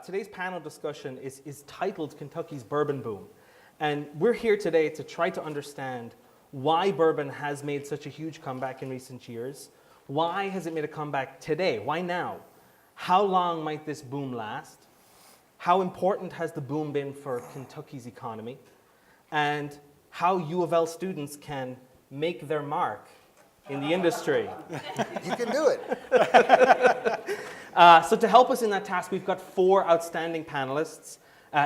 Today's panel discussion is titled Kentucky's Bourbon Boom. And we're here today to try to understand why bourbon has made such a huge comeback in recent years. Why has it made a comeback today? Why now? How long might this boom last? How important has the boom been for Kentucky's economy? And how U of L students can make their mark in the industry. You can do it. So to help us in that task, we've got four outstanding panelists.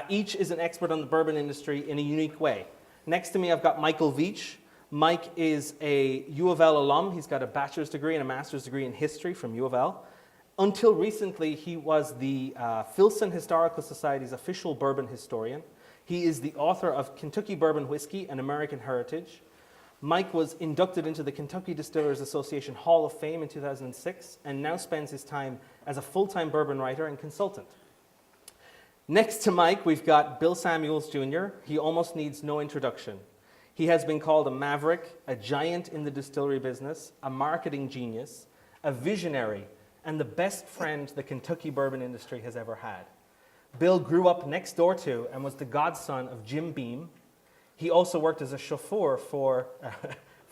Each is an expert on the bourbon industry in a unique way. Next to me, I've got Michael Veach. Mike is a U of L alum. He's got a bachelor's degree and a master's degree in history from U of L. Until recently, he was the Filson Historical Society's official bourbon historian. He is the author of Kentucky Bourbon Whiskey and American Heritage. Mike was inducted into the Kentucky Distillers Association Hall of Fame in 2006 and now spends his time as a full-time bourbon writer and consultant. Next to Mike, we've got Bill Samuels Jr. He almost needs no introduction. He has been called a maverick, a giant in the distillery business, a marketing genius, a visionary, and the best friend the Kentucky bourbon industry has ever had. Bill grew up next door to and was the godson of Jim Beam. He also worked as a chauffeur for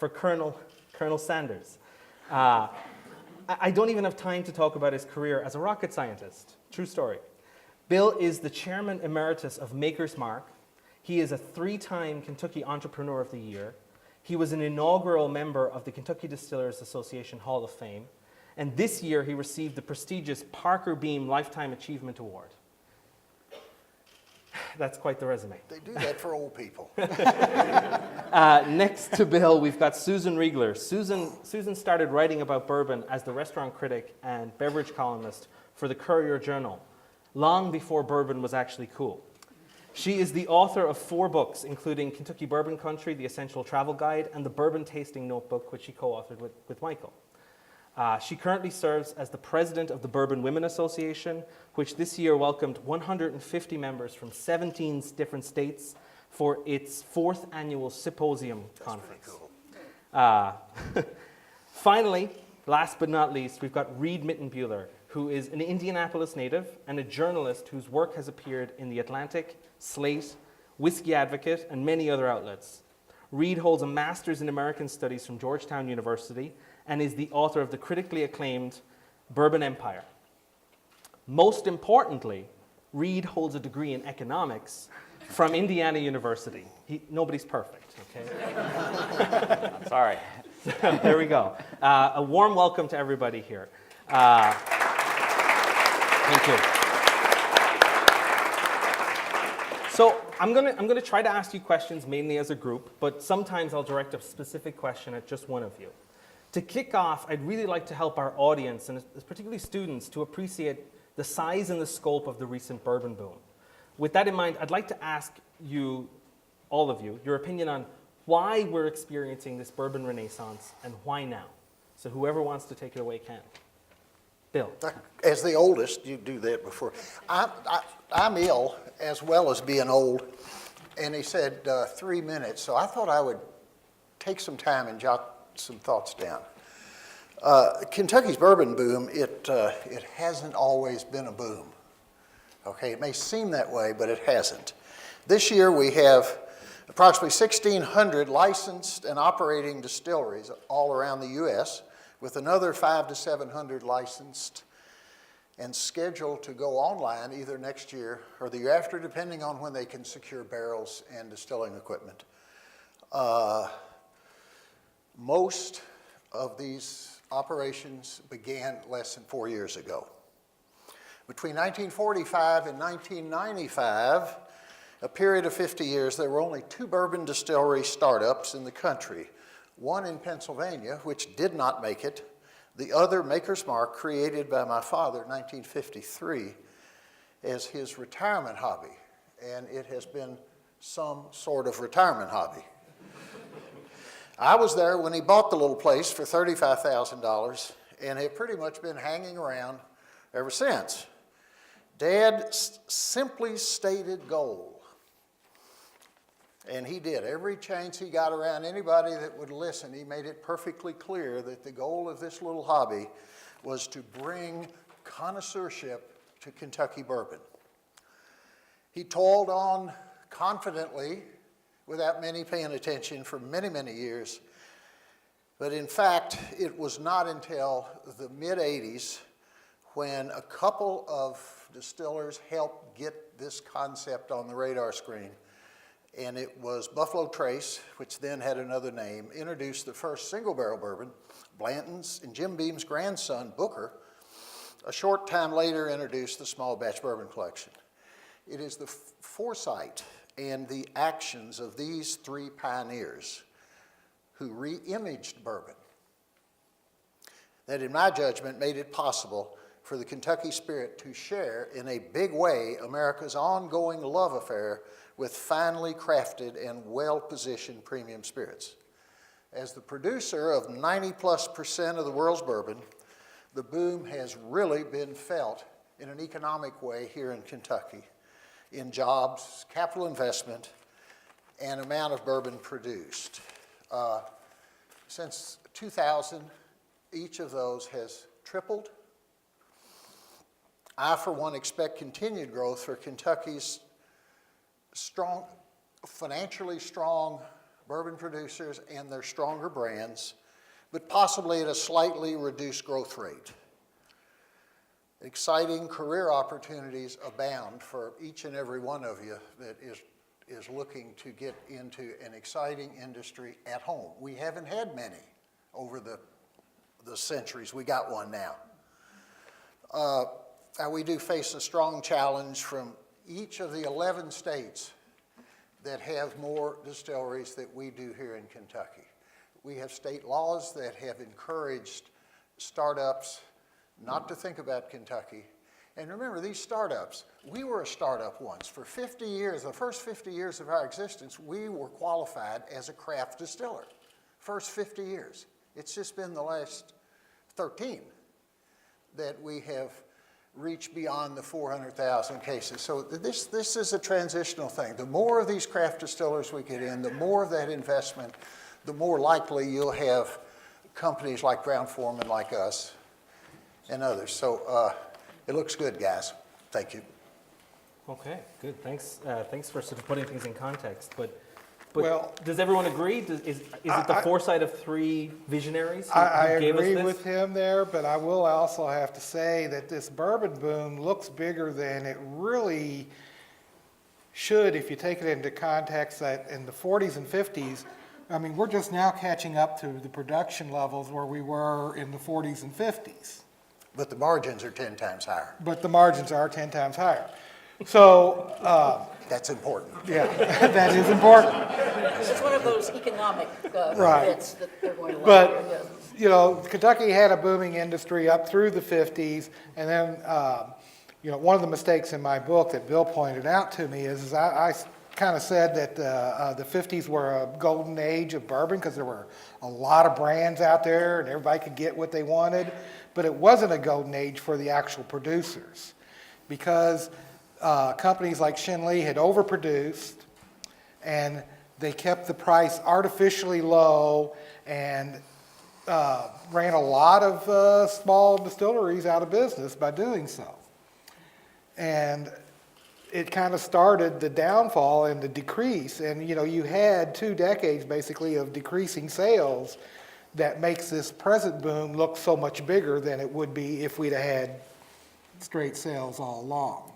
Colonel Sanders. I don't even have time to talk about his career as a rocket scientist. True story. Bill is the chairman emeritus of Maker's Mark. He is a 3-time Kentucky Entrepreneur of the Year. He was an inaugural member of the Kentucky Distillers Association Hall of Fame. And this year he received the prestigious Parker Beam Lifetime Achievement Award. That's quite the resume. They do that for old people. Next to Bill, we've got Susan Riegler. Susan started writing about bourbon as the restaurant critic and beverage columnist for the Courier Journal, long before bourbon was actually cool. She is the author of 4 books, including Kentucky Bourbon Country, The Essential Travel Guide, and the Bourbon Tasting Notebook, which she co-authored with Michael. She currently serves as the president of the Bourbon Women Association, which this year welcomed 150 members from 17 different states for its 4th annual symposium conference. Cool. Finally, last but not least, we've got Reed Mittenbuehler, who is an Indianapolis native and a journalist whose work has appeared in The Atlantic, Slate, Whiskey Advocate, and many other outlets. Reed holds a master's in American Studies from Georgetown University and is the author of the critically acclaimed Bourbon Empire. Most importantly, Reed holds a degree in economics from Indiana University. Nobody's perfect, okay? I'm sorry. There we go. A warm welcome to everybody here. Thank you. So I'm gonna try to ask you questions mainly as a group, but sometimes I'll direct a specific question at just one of you. To kick off, I'd really like to help our audience, and particularly students, to appreciate the size and the scope of the recent bourbon boom. With that in mind, I'd like to ask you, all of you, your opinion on why we're experiencing this bourbon renaissance and why now. So whoever wants to take it away can. Bill. As the oldest, you do that before. I'm ill as well as being old, and he said 3 minutes, so I thought I would take some time and jot some thoughts down. Kentucky's bourbon boom, it hasn't always been a boom. Okay, it may seem that way, but it hasn't. This year we have approximately 1,600 licensed and operating distilleries all around the U.S., with another 500 to 700 licensed and scheduled to go online either next year or the year after, depending on when they can secure barrels and distilling equipment. Most of these operations began less than 4 years ago. Between 1945 and 1995, a period of 50 years, there were only 2 bourbon distillery startups in the country. One in Pennsylvania, which did not make it. The other, Maker's Mark, created by my father in 1953 as his retirement hobby. And it has been some sort of retirement hobby. I was there when he bought the little place for $35,000 and have pretty much been hanging around ever since. Dad's simply stated goal, and he did. Every chance he got around anybody that would listen, he made it perfectly clear that the goal of this little hobby was to bring connoisseurship to Kentucky bourbon. He toiled on confidently without many paying attention for many, many years. But in fact, it was not until the mid-'80s when a couple of distillers helped get this concept on the radar screen. And it was Buffalo Trace, which then had another name, introduced the first single barrel bourbon. Blanton's and Jim Beam's grandson, Booker, a short time later introduced the small batch bourbon collection. It is the foresight and the actions of these three pioneers who re-imaged bourbon that, in my judgment, made it possible for the Kentucky Spirit to share in a big way America's ongoing love affair with finely crafted and well-positioned premium spirits. As the producer of 90+% of the world's bourbon, the boom has really been felt in an economic way here in Kentucky, in jobs, capital investment, and amount of bourbon produced. Since 2000, each of those has tripled. I, for one, expect continued growth for Kentucky's strong, financially strong bourbon producers and their stronger brands, but possibly at a slightly reduced growth rate. Exciting career opportunities abound for each and every one of you that is looking to get into an exciting industry at home. We haven't had many over the centuries. We got one now. We do face a strong challenge from each of the 11 states that have more distilleries than we do here in Kentucky. We have state laws that have encouraged startups not to think about Kentucky. And remember, these startups, we were a startup once. For 50 years, the first 50 years of our existence, we were qualified as a craft distiller. First 50 years. It's just been the last 13 that we have reached beyond the 400,000 cases. So this is a transitional thing. The more of these craft distillers we get in, the more of that investment, the more likely you'll have companies like Brown-Forman, like us, and others. So it looks good, guys. Thank you. Okay, good. Thanks. Thanks for sort of putting things in context. But Well, does everyone agree? Is it the foresight of three visionaries who I gave us agree this? with him there, but I will also have to say that this bourbon boom looks bigger than it really should if you take it into context that in the 40s and 50s, I mean, we're just now catching up to the production levels where we were in the 40s and 50s. But the margins are 10 times higher. But the margins are 10 times higher. So, That's important. yeah, that is important. It's one of those economic Right. bits that they're going to like. But, you know, Kentucky had a booming industry up through the 50s, and then, you know, one of the mistakes in my book that Bill pointed out to me is I kind of said that the 50s were a golden age of bourbon because there were a lot of brands out there and everybody could get what they wanted, but it wasn't a golden age for the actual producers because companies like Shinley had overproduced and they kept the price artificially low and ran a lot of small distilleries out of business by doing so. And it kind of started the downfall and the decrease. And, you know, you had 2 decades basically of decreasing sales that makes this present boom look so much bigger than it would be if we'd have had straight sales all along.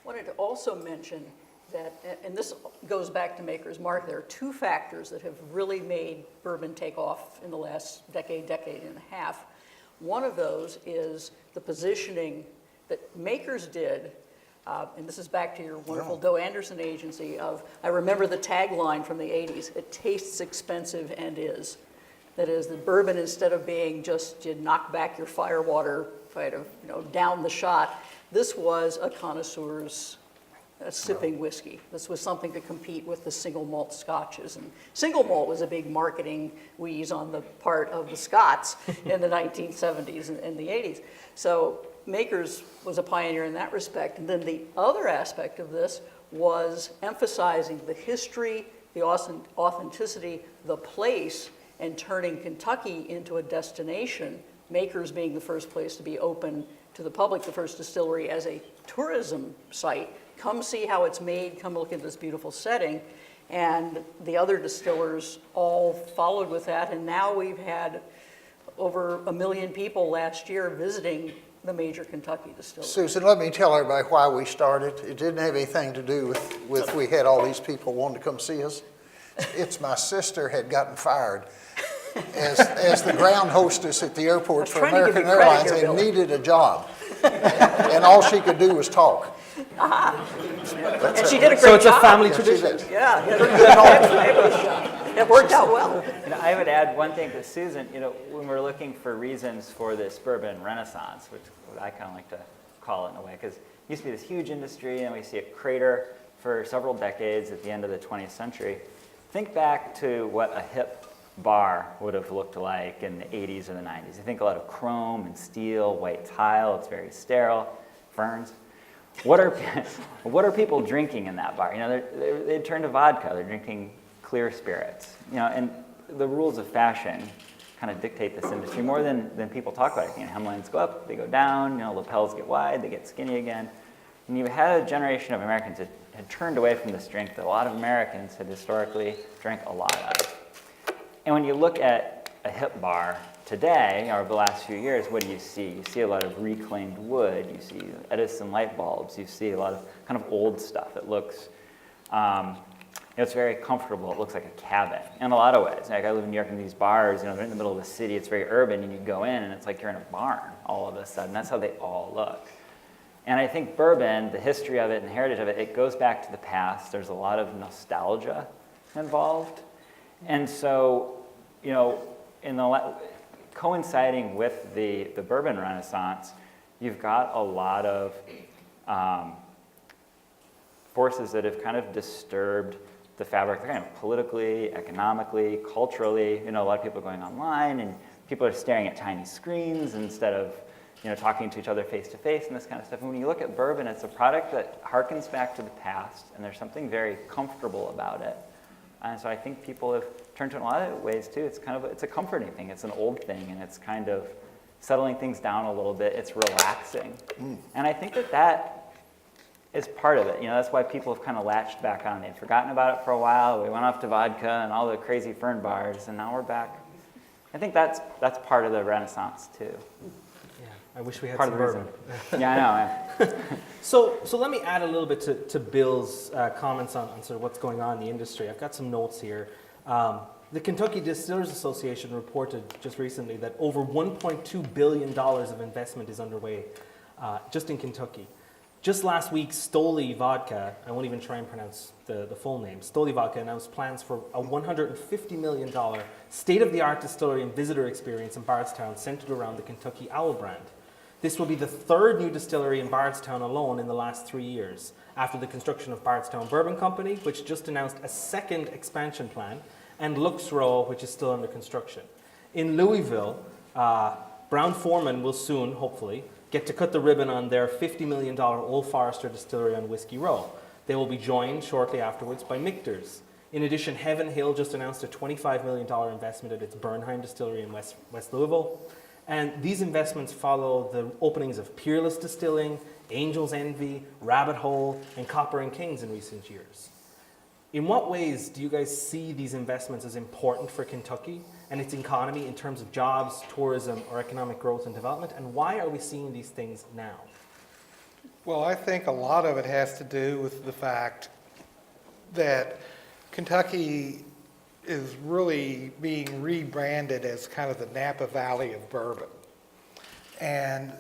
I wanted to also mention that, and this goes back to Maker's Mark, there are 2 factors that have really made bourbon take off in the last decade and a half. One of those is the positioning that Makers did, and this is back to your wonderful Doe Anderson agency of, I remember the tagline from the 80s, it tastes expensive and is. That is, the bourbon, instead of being just you knock back your firewater, kind of, you know, down the shot, this was a connoisseur's sipping whiskey. This was something to compete with the single malt scotches. And single malt was a big marketing wheeze on the part of the Scots in the 1970s and the 80s. So Makers was a pioneer in that respect. And then the other aspect of this was emphasizing the history, the authenticity, the place, and turning Kentucky into a destination, Makers being the first place to be open to the public, the first distillery as a tourism site, come see how it's made, come look at this beautiful setting. And the other distillers all followed with that, and now we've had over 1 million people last year visiting the major Kentucky distilleries. Susan, let me tell everybody why we started. It didn't have anything to do with we had all these people wanting to come see us. It's my sister had gotten fired as the ground hostess at the airport for trying to give American you credit Airlines here, and Bill. needed a job. And all she could do was talk. And she did a great job. So it's a family Yeah, she tradition. did. Yeah, it worked out well. I would add one thing to Susan. When we're looking for reasons for this bourbon renaissance, which I kind of like to call it in a way, because it used to be this huge industry, and we see it crater for several decades at the end of the 20th century. Think back to what a hip bar would have looked like in the 80s or the 90s. You think a lot of chrome and steel, white tile. It's very sterile, ferns. What are people drinking in that bar? They turn to vodka. They're drinking clear spirits. And the rules of fashion kind of dictate this industry more than people talk about it. Hemlines go up, they go down. Lapels get wide, they get skinny again. And you had a generation of Americans that had turned away from this drink that a lot of Americans had historically drank a lot of. And when you look at a hip bar today, or over the last few years, what do you see? You see a lot of reclaimed wood. You see Edison light bulbs. You see a lot of kind of old stuff. It looks, it's very comfortable. It looks like a cabin in a lot of ways. Like I live in New York, and these bars, they're in the middle of the city. It's very urban, and you go in, and it's like you're in a barn all of a sudden. That's how they all look. And I think bourbon, the history of it and the heritage of it, it goes back to the past. There's a lot of nostalgia involved. And so, coinciding with the bourbon renaissance, you've got a lot of forces that have kind of disturbed the fabric, kind of politically, economically, culturally. A lot of people are going online, and people are staring at tiny screens instead of talking to each other face to face and this kind of stuff. And when you look at bourbon, it's a product that harkens back to the past, and there's something very comfortable about it. And so I think people have turned to it in a lot of ways too. It's a comforting thing. It's an old thing, and it's kind of settling things down a little bit. It's relaxing. And I think that is part of it. That's why people have kind of latched back on. They'd forgotten about it for a while. We went off to vodka and all the crazy fern bars, and now we're back. I think that's part of the Renaissance too. I wish we had Part some of the bourbon. reason. Yeah, I know. So let me add a little bit to Bill's comments on sort of what's going on in the industry. I've got some notes here. The Kentucky Distillers Association reported just recently that over $1.2 billion of investment is underway just in Kentucky. Just last week, Stoli Vodka, I won't even try and pronounce the full name, Stoli Vodka announced plans for a $150 million state-of-the-art distillery and visitor experience in Bardstown centered around the Kentucky Owl brand. This will be the third new distillery in Bardstown alone in the last 3 years, after the construction of Bardstown Bourbon Company, which just announced a second expansion plan, and Lux Row, which is still under construction. In Louisville, Brown-Forman will soon, hopefully, get to cut the ribbon on their $50 million Old Forester distillery on Whiskey Row. They will be joined shortly afterwards by Michter's. In addition, Heaven Hill just announced a $25 million investment at its Bernheim distillery in West Louisville. And these investments follow the openings of Peerless Distilling, Angel's Envy, Rabbit Hole, and Copper and Kings in recent years. In what ways do you guys see these investments as important for Kentucky and its economy in terms of jobs, tourism, or economic growth and development? And why are we seeing these things now? Well, I think a lot of it has to do with the fact that Kentucky is really being rebranded as kind of the Napa Valley of bourbon. And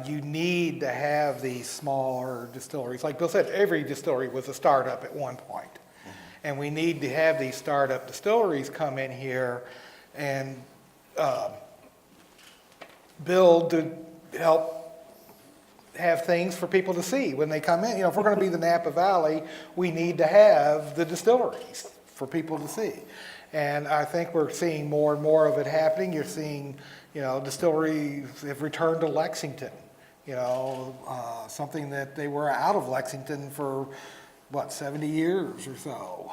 you need to have these smaller distilleries. Like Bill said, every distillery was a startup at one point. And we need to have these startup distilleries come in here and build to help have things for people to see when they come in. If we're going to be the Napa Valley, we need to have the distilleries for people to see. And I think we're seeing more and more of it happening. You're seeing, distilleries have returned to Lexington, something that they were out of Lexington for, 70 years or so.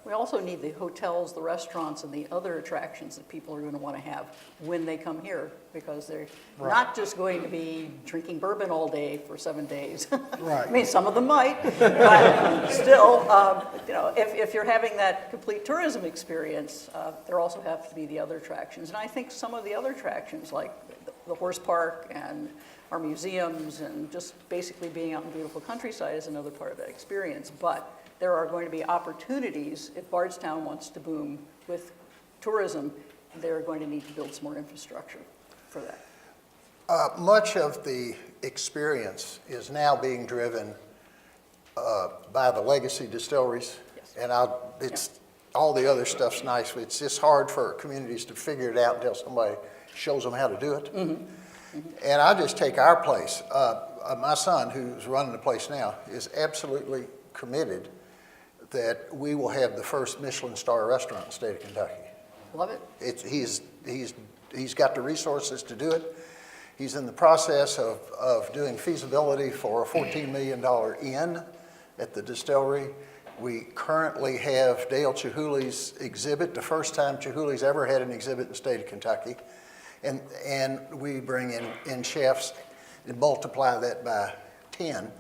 We also need the hotels, the restaurants, and the other attractions that people are going to want to have when they come here, because they're Right. not just going to be drinking bourbon all day for 7 days. Right. I mean, some of them might, but still, you know, if you're having that complete tourism experience, there also have to be the other attractions. And I think some of the other attractions, like the horse park and our museums, and just basically being out in the beautiful countryside, is another part of that experience. But there are going to be opportunities if Bardstown wants to boom with tourism. They're going to need to build some more infrastructure for that. Much of the experience is now being driven by the legacy distilleries. Yes. And all the other stuff's nice, but it's just hard for communities to figure it out until somebody shows them how to do it. Mm-hmm. Mm-hmm. And I just take our place. My son, who's running the place now, is absolutely committed that we will have the first Michelin star restaurant in the state of Kentucky. Love it. He's got the resources to do it. He's in the process of doing feasibility for a $14 million inn at the distillery. We currently have Dale Chihuly's exhibit, the first time Chihuly's ever had an exhibit in the state of Kentucky. And we bring in chefs and multiply that by 10.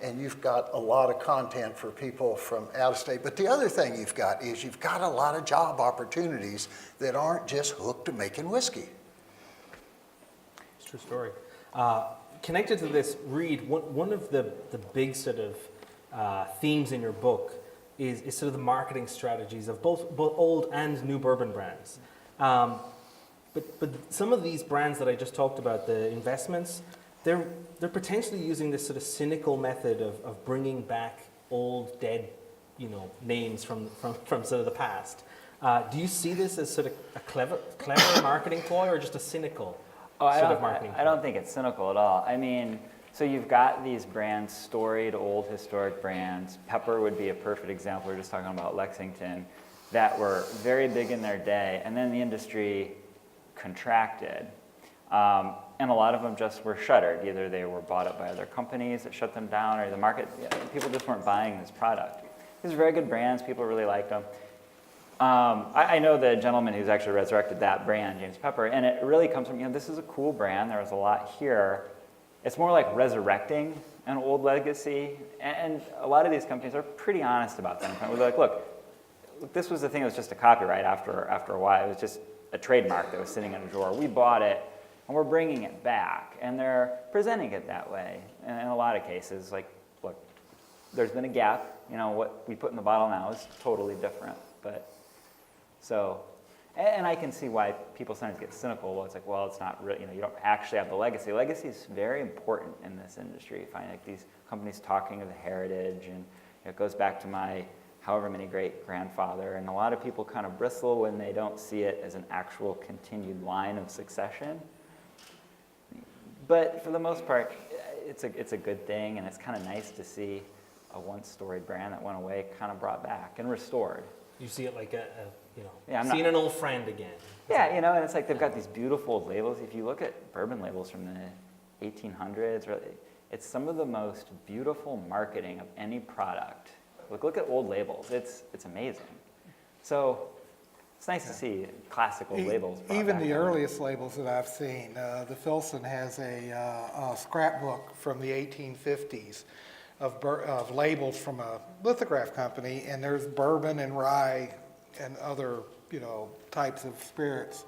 And you've got a lot of content for people from out of state. But the other thing you've got is you've got a lot of job opportunities that aren't just hooked to making whiskey. It's a true story. Connected to this, Reed, one of the big sort of themes in your book is sort of the marketing strategies of both old and new bourbon brands. But some of these brands that I just talked about, the investments, they're potentially using this sort of cynical method of bringing back old, dead, names from sort of the past. Do you see this as sort of a clever marketing ploy, or just a cynical sort of marketing ploy? I don't think it's cynical at all. I mean, so you've got these brands, storied, old, historic brands. Pepper would be a perfect example. We were just talking about Lexington, that were very big in their day, and then the industry contracted. And a lot of them just were shuttered. Either they were bought up by other companies that shut them down, or the market, people just weren't buying this product. These are very good brands. People really liked them. I know the gentleman who's actually resurrected that brand, James Pepper, and it really comes from, this is a cool brand. There was a lot here. It's more like resurrecting an old legacy. And a lot of these companies are pretty honest about that. We're like, look, this was the thing that was just a copyright after a while. It was just a trademark that was sitting in a drawer. We bought it, and we're bringing it back, and they're presenting it that way. And in a lot of cases, like, look, there's been a gap. What we put in the bottle now is totally different. But so, and I can see why people sometimes get cynical. Well, it's like, well, it's not really, you don't actually have the legacy. Legacy is very important in this industry. You find like these companies talking of the heritage, and it goes back to my however many great grandfather, and a lot of people kind of bristle when they don't see it as an actual continued line of succession. But for the most part, it's a good thing, and it's kind of nice to see a once storied brand that went away kind of brought back and restored. You see it like seeing an old friend again. Yeah, and it's like they've got these beautiful labels. If you look at bourbon labels from the 1800s, it's some of the most beautiful marketing of any product. Look at old labels. It's amazing. So it's nice to see classical labels. Even the earliest labels that I've seen, the Filson has a scrapbook from the 1850s of labels from a lithograph company, and there's bourbon and rye and other types of spirits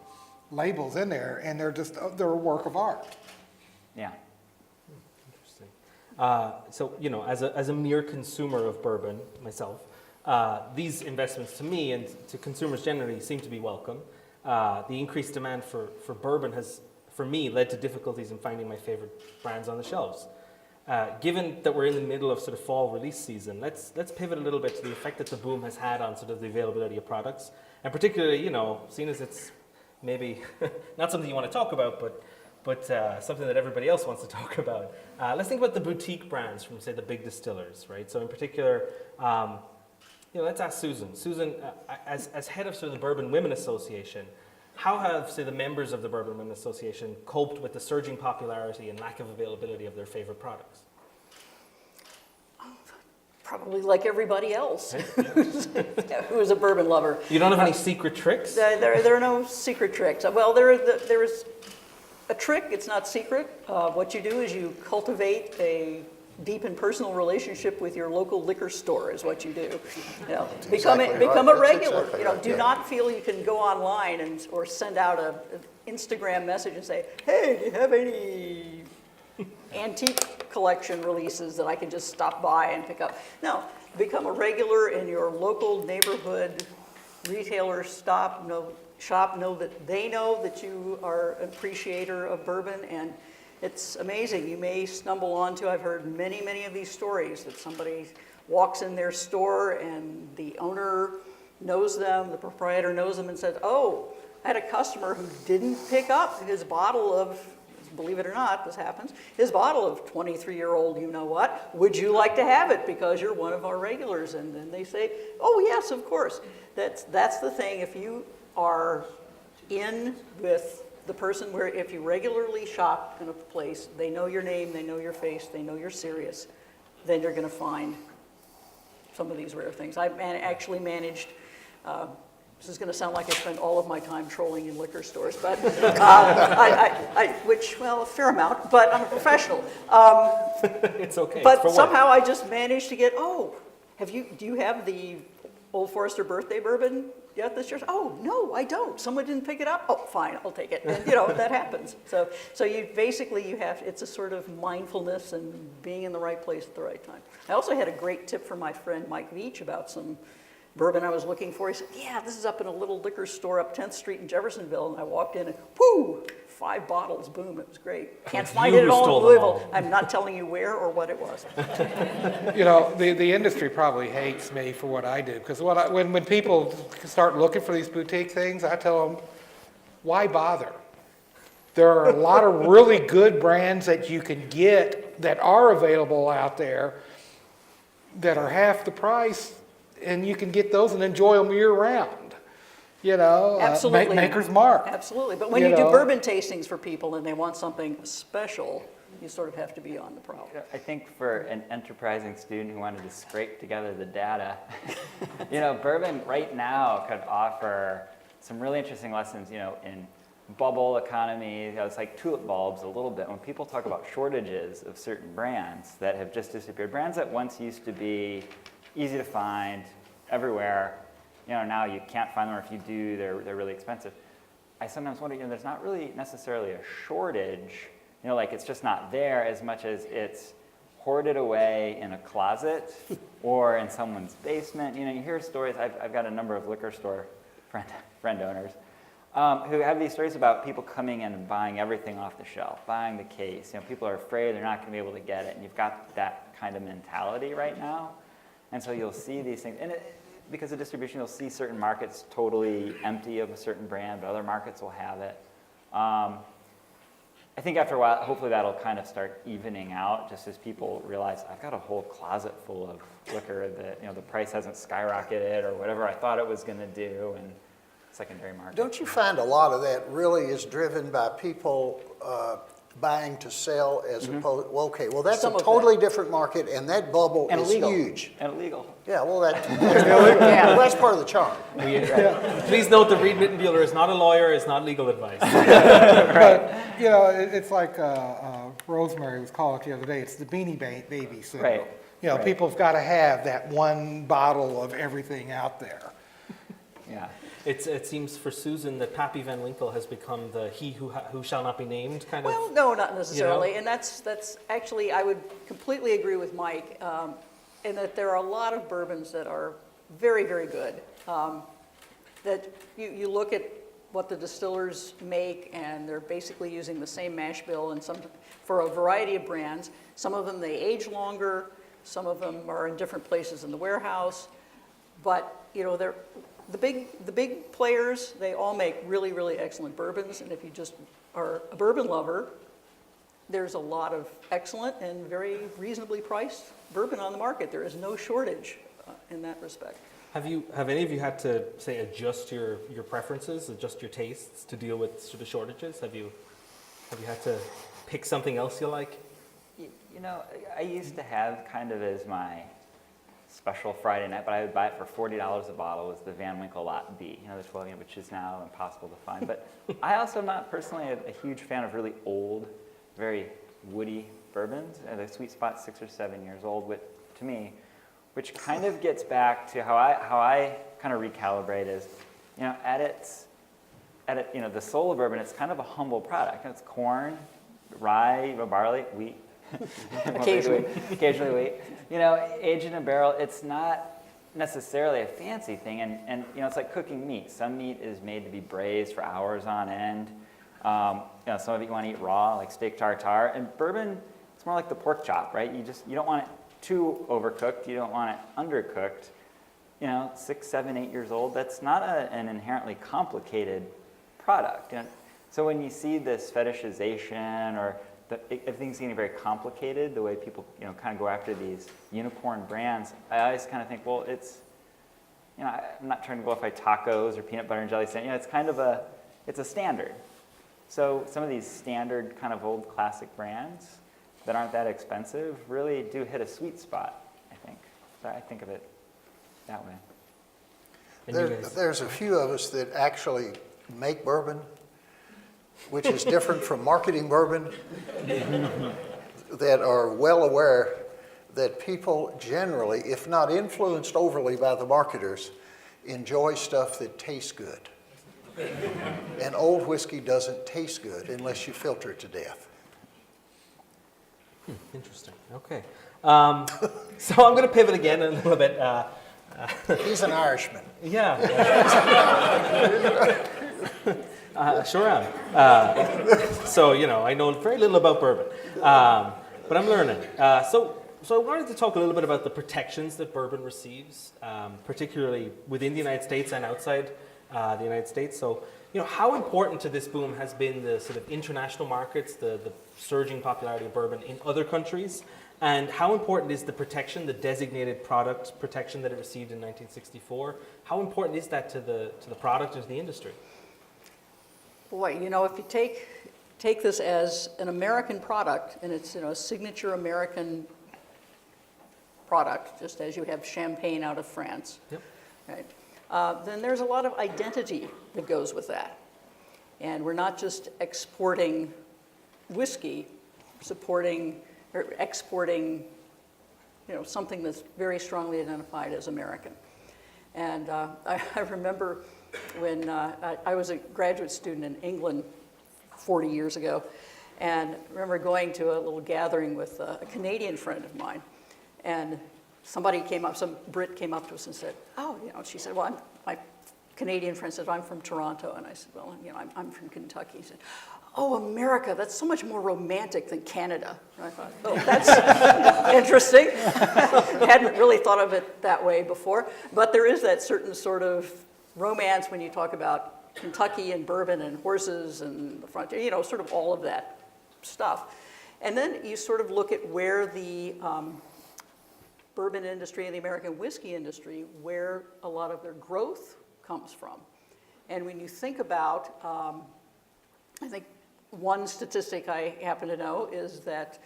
labels in there, and they're a work of art. Yeah. So, as a mere consumer of bourbon myself, these investments to me and to consumers generally seem to be welcome. The increased demand for bourbon has, for me, led to difficulties in finding my favorite brands on the shelves. Given that we're in the middle of sort of fall release season, let's pivot a little bit to the effect that the boom has had on sort of the availability of products, and particularly, seeing as it's maybe not something you want to talk about, but something that everybody else wants to talk about. Let's think about the boutique brands from, say, the big distillers, right? So in particular, let's ask Susan. Susan, as head of sort of the Bourbon Women Association, how have, say, the members of the Bourbon Women Association coped with the surging popularity and lack of availability of their favorite products? probably like everybody else who is a bourbon lover. You don't have any secret tricks? There are no secret tricks. Well, there is a trick. It's not secret. What you do is you cultivate a deep and personal relationship with your local liquor store is what you do. You know, become exactly a right. regular. That's exactly You know, right, do yeah. not feel you can go online or send out an Instagram message and say, "Hey, do you have any antique collection releases that I can just stop by and pick up?" No, become a regular in your local neighborhood retailer shop. Know that they know that you are an appreciator of bourbon, and it's amazing. You may stumble onto, I've heard many of these stories that somebody walks in their store and the owner knows them, the proprietor knows them and says, "Oh, I had a customer who didn't pick up his bottle of," believe it or not, this happens, "his bottle of 23-year-old you know what. Would you like to have it because you're one of our regulars?" And then they say, "Oh, yes, of course." That's the thing. If you are in with the person where if you regularly shop in a place, they know your name, they know your face, they know you're serious, then you're going to find some of these rare things. I've actually managed, this is going to sound like I spend all of my time trolling in liquor stores, but well, a fair amount, but I'm a professional. It's okay. But it's for work. somehow I just managed to get, do you have the Old Forester birthday bourbon yet this year? Oh, no, I don't. Someone didn't pick it up? Oh, fine, I'll take it. And, that happens. So it's a sort of mindfulness and being in the right place at the right time. I also had a great tip from my friend Mike Veach about some bourbon I was looking for. He said, "Yeah, this is up in a little liquor store up 10th Street in Jeffersonville." And I walked in and, whoo, 5 bottles, boom, it was great. Can't find it at all in Louisville. I'm not telling you where or what it was. The industry probably hates me for what I do, because when people start looking for these boutique things, I tell them, why bother? There are a lot of really good brands that you can get that are available out there that are half the price, and you can get those and enjoy them year round. Absolutely. Maker's Mark. Absolutely. But when you do bourbon tastings for people and they want something special, you sort of have to be on the prowl. I think for an enterprising student who wanted to scrape together the data, bourbon right now could offer some really interesting lessons, in bubble economy. It's like tulip bulbs a little bit. When people talk about shortages of certain brands that have just disappeared, brands that once used to be easy to find everywhere, now you can't find them, or if you do, they're really expensive. I sometimes wonder, there's not really necessarily a shortage, like it's just not there as much as it's hoarded away in a closet or in someone's basement. You hear stories. I've got a number of liquor store friend owners who have these stories about people coming in and buying everything off the shelf, buying the case. People are afraid they're not going to be able to get it, and you've got that kind of mentality right now. And so you'll see these things, and because of distribution, you'll see certain markets totally empty of a certain brand, but other markets will have it. I think after a while, hopefully that'll kind of start evening out, just as people realize, I've got a whole closet full of liquor that the price hasn't skyrocketed or whatever I thought it was going to do in secondary market. Don't you find a lot of that really is driven by people buying to sell as opposed, that's Some a of totally different market, and that bubble And is illegal. huge. And illegal. Yeah, that's part of the charm. Please note that Reed Mittenbuehler is not a lawyer, it's not legal advice. But, it's like Rosemary was calling it the other day, it's the Beanie Baby syndrome. Right. Right. People have got to have that one bottle of everything out there. Yeah. It seems for Susan that Pappy Van Winkle has become the he who shall not be named kind of. Well, no, not necessarily. And that's actually, I would completely agree with Mike in that there are a lot of bourbons that are very, very good. That you look at what the distillers make, and they're basically using the same mash bill and for a variety of brands. Some of them, they age longer. Some of them are in different places in the warehouse. But, they're the big players, they all make really, really excellent bourbons, and if you just are a bourbon lover, there's a lot of excellent and very reasonably priced bourbon on the market. There is no shortage in that respect. Have any of you had to, say, adjust your preferences, adjust your tastes to deal with sort of shortages? Have you had to pick something else you like? I used to have kind of as my special Friday night, but I would buy it for $40 a bottle. Was the Van Winkle Lot B, the 12 unit, which is now impossible to find. But I also am not personally a huge fan of really old, very woody bourbons. The sweet spot 6 or 7 years old, to me, which kind of gets back to how I kind of recalibrate is, the soul of bourbon, it's kind of a humble product. It's corn, rye, barley, wheat. Occasionally. Occasionally wheat. Aged in a barrel, it's not necessarily a fancy thing. And it's like cooking meat. Some meat is made to be braised for hours on end. Some of it you want to eat raw, like steak tartare. And bourbon, it's more like the pork chop, right? You don't want it too overcooked. You don't want it undercooked. 6, 7, 8 years old, that's not an inherently complicated product. So when you see this fetishization or everything's getting very complicated, the way people kind of go after these unicorn brands, I always kind of think, well, it's, I'm not trying to glorify tacos or peanut butter and jelly sandwich. It's kind of it's a standard. So some of these standard kind of old classic brands that aren't that expensive really do hit a sweet spot, I think. So I think of it that way. There's a few of us that actually make bourbon, which is different from marketing bourbon, that are well aware that people generally, if not influenced overly by the marketers, enjoy stuff that tastes good. And old whiskey doesn't taste good unless you filter it to death. Interesting. Okay. So I'm going to pivot again a little bit. He's an Irishman. Yeah. Sure am. So, I know very little about bourbon, but I'm learning. So I wanted to talk a little bit about the protections that bourbon receives, particularly within the United States and outside the United States. So, how important to this boom has been the sort of international markets, the surging popularity of bourbon in other countries, and how important is the protection, the designated product protection that it received in 1964? How important is that to the product and to the industry? Boy, if you take this as an American product, and it's a signature American product, just as you have champagne out of France, Yep. right? Then there's a lot of identity that goes with that. And we're not just exporting whiskey, exporting, something that's very strongly identified as American. And I remember when I was a graduate student in England 40 years ago, and I remember going to a little gathering with a Canadian friend of mine, and some Brit came up to us and said, she said, well, my Canadian friend said, I'm from Toronto, and I said, well, I'm from Kentucky. He said, oh, America, that's so much more romantic than Canada. And I thought, oh, that's interesting. Hadn't really thought of it that way before, but there is that certain sort of romance when you talk about Kentucky and bourbon and horses and the frontier, sort of all of that stuff. And then you sort of look at where the bourbon industry and the American whiskey industry, where a lot of their growth comes from. And when you think about, I think one statistic I happen to know is that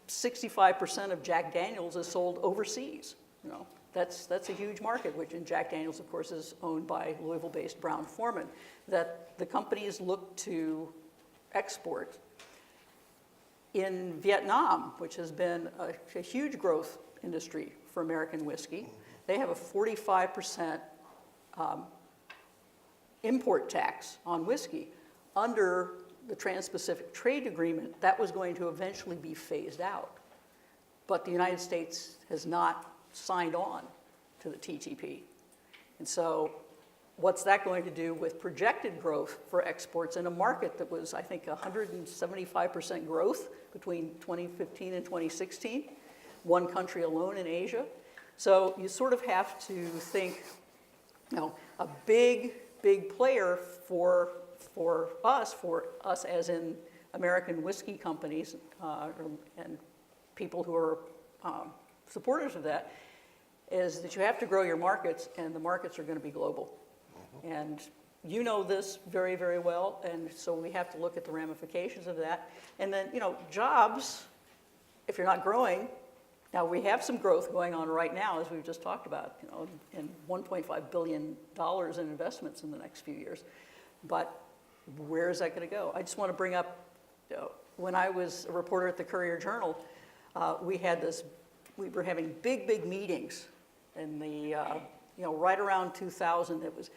65% of Jack Daniels is sold overseas. That's a huge market, which in Jack Daniels, of course, is owned by Louisville-based Brown-Forman, that the companies look to export. In Vietnam, which has been a huge growth industry for American whiskey, they have a 45% import tax on whiskey. Under the Trans-Pacific Trade Agreement, that was going to eventually be phased out. But the United States has not signed on to the TTP. And so what's that going to do with projected growth for exports in a market that was, I think, 175% growth between 2015 and 2016, one country alone in Asia? So you sort of have to think, a big player for us as in American whiskey companies and people who are supporters of that, is that you have to grow your markets, and the markets are going to be global. Mm-hmm. And you know this very, very well, and so we have to look at the ramifications of that. And then, jobs, if you're not growing, Now, we have some growth going on right now, as we've just talked about, and $1.5 billion in investments in the next few years. But where is that going to go? I just want to bring up, when I was a reporter at the Courier-Journal, we were having big meetings in the, right around 2000. It was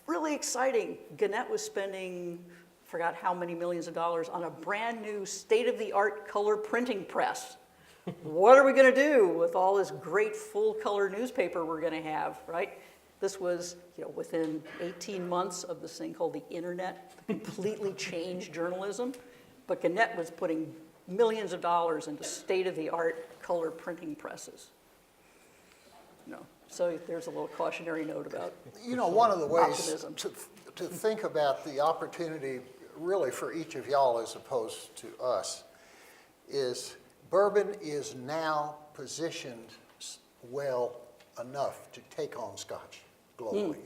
really exciting. Gannett was spending, forgot how many millions of dollars, on a brand new state-of-the-art color printing press. What are we going to do with all this great full-color newspaper we're going to have, right? This was, within 18 months of this thing called the internet, completely changed journalism. But Gannett was putting millions of dollars into state-of-the-art color printing presses. So there's a little cautionary note about One of the ways optimism. to think about the opportunity really for each of y'all as opposed to us is bourbon is now positioned well enough to take on Scotch globally.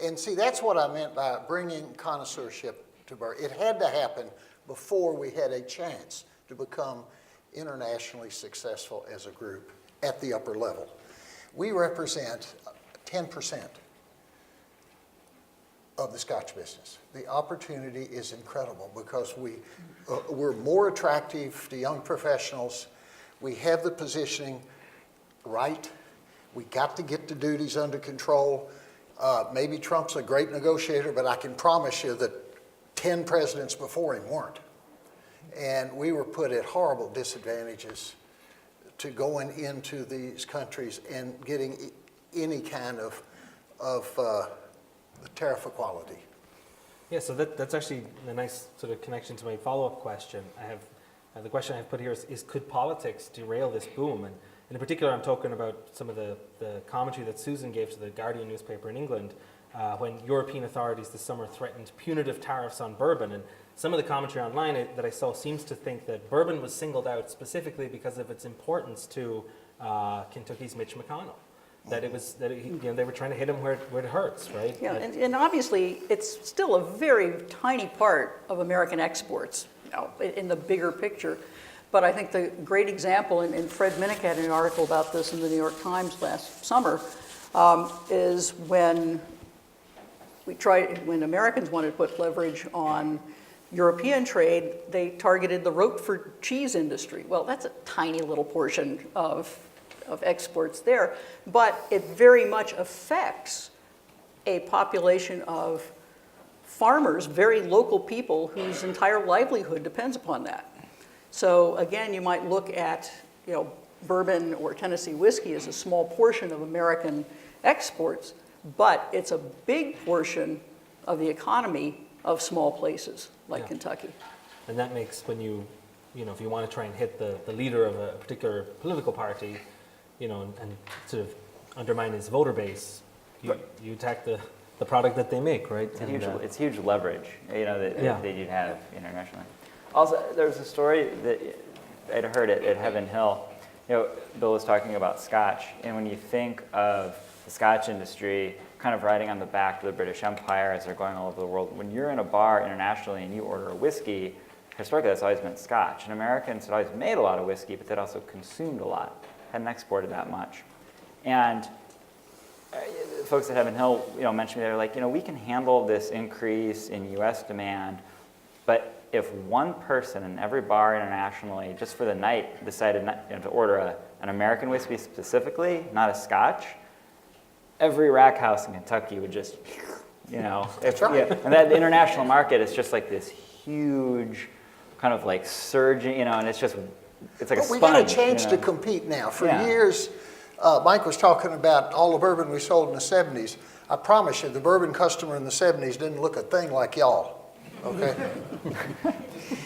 And see, that's what I meant by bringing connoisseurship to bourbon. It had to happen before we had a chance to become internationally successful as a group at the upper level. We represent 10% of the Scotch business. The opportunity is incredible because we're more attractive to young professionals. We have the positioning right. We got to get the duties under control. Maybe Trump's a great negotiator, but I can promise you that 10 presidents before him weren't. And we were put at horrible disadvantages to going into these countries and getting any kind of tariff equality. Yeah, so that's actually a nice sort of connection to my follow-up question. The question I have put here is could politics derail this boom? And in particular, I'm talking about some of the commentary that Susan gave to the Guardian newspaper in England when European authorities this summer threatened punitive tariffs on bourbon. And some of the commentary online that I saw seems to think that bourbon was singled out specifically because of its importance to Kentucky's Mitch McConnell. That they were trying to hit him where it hurts, right? Yeah, and obviously it's still a very tiny part of American exports, in the bigger picture. But I think the great example, and Fred Minnick had an article about this in the New York Times last summer, is when Americans wanted to put leverage on European trade, they targeted the Roquefort cheese industry. Well, that's a tiny little portion of exports there, but it very much affects a population of farmers, very local people whose entire livelihood depends upon that. So again, you might look at, bourbon or Tennessee whiskey as a small portion of American exports, but it's a big portion of the economy of small places like Kentucky. And that makes when if you want to try and hit the leader of a particular political party, and sort of undermine his voter base, you attack the product that they make, right? It's huge leverage, that you'd have internationally. Also, there was a story that I'd heard at Heaven Hill. Bill was talking about Scotch, and when you think of the Scotch industry kind of riding on the back of the British Empire as they're going all over the world, when you're in a bar internationally and you order a whiskey, historically that's always meant Scotch. And Americans had always made a lot of whiskey, but they'd also consumed a lot, hadn't exported that much. And folks at Heaven Hill, mentioned to me, they're like, we can handle this increase in U.S. demand, but if one person in every bar internationally, just for the night, decided to order an American whiskey specifically, not a Scotch, every rack house in Kentucky would just, That's right. And that the international market is just like this huge kind of like surging, and it's like a sponge. We got a chance to compete now. For years, Mike was talking about all the bourbon we sold in the 70s. I promise you, the bourbon customer in the 70s didn't look a thing like y'all. Okay.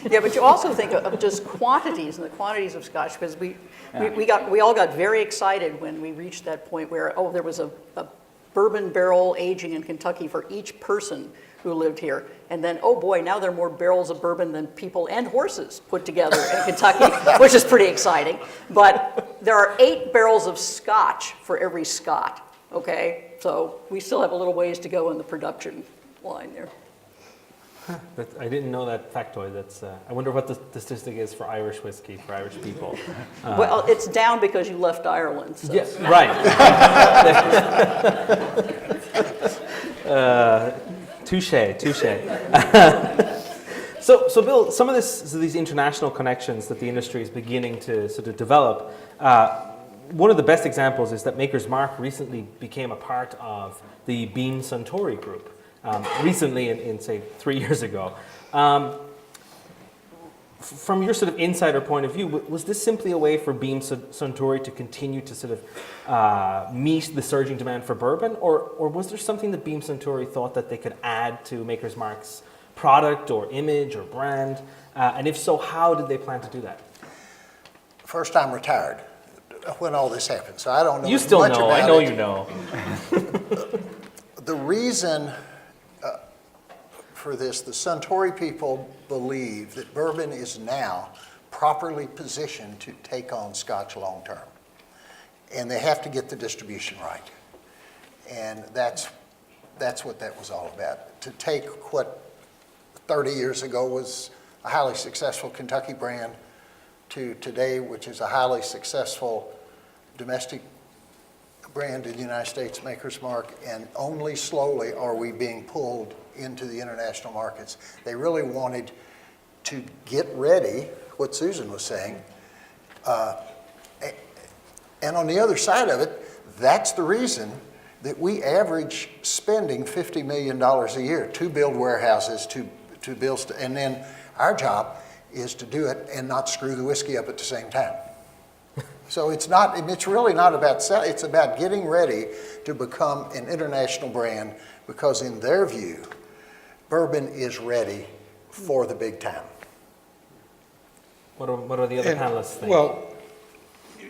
Yeah, but you also think of just quantities and the quantities of Scotch, because we all got very excited when we reached that point where there was a bourbon barrel aging in Kentucky for each person who lived here, and then oh boy, now there are more barrels of bourbon than people and horses put together in Kentucky, which is pretty exciting. But there are 8 barrels of Scotch for every Scot. Okay, so we still have a little ways to go in the production line there. I didn't know that factoid. I wonder what the statistic is for Irish whiskey, for Irish people. Well, it's down because you left Ireland, so. Yes, right. Touche. So Bill, some of these international connections that the industry is beginning to sort of develop, one of the best examples is that Maker's Mark recently became a part of the Beam Suntory group. Recently, in say 3 years ago. From your sort of insider point of view, was this simply a way for Beam Suntory to continue to sort of meet the surging demand for bourbon, or was there something that Beam Suntory thought that they could add to Maker's Mark's product or image or brand? And if so, how did they plan to do that? First, I'm retired when all this happened, so I don't know You still much know. about I know it. you know. The reason for this, the Suntory people believe that bourbon is now properly positioned to take on Scotch long term. And they have to get the distribution right. And that's what that was all about. To take what 30 years ago was a highly successful Kentucky brand to today, which is a highly successful domestic brand in the United States, Maker's Mark, and only slowly are we being pulled into the international markets. They really wanted to get ready, what Susan was saying, and on the other side of it, that's the reason that we average spending $50 million a year to build warehouses, to build, and then our job is to do it and not screw the whiskey up at the same time. So it's really not about selling, it's about getting ready to become an international brand, because in their view, bourbon is ready for the big time. What are the other panelists thinking? Well,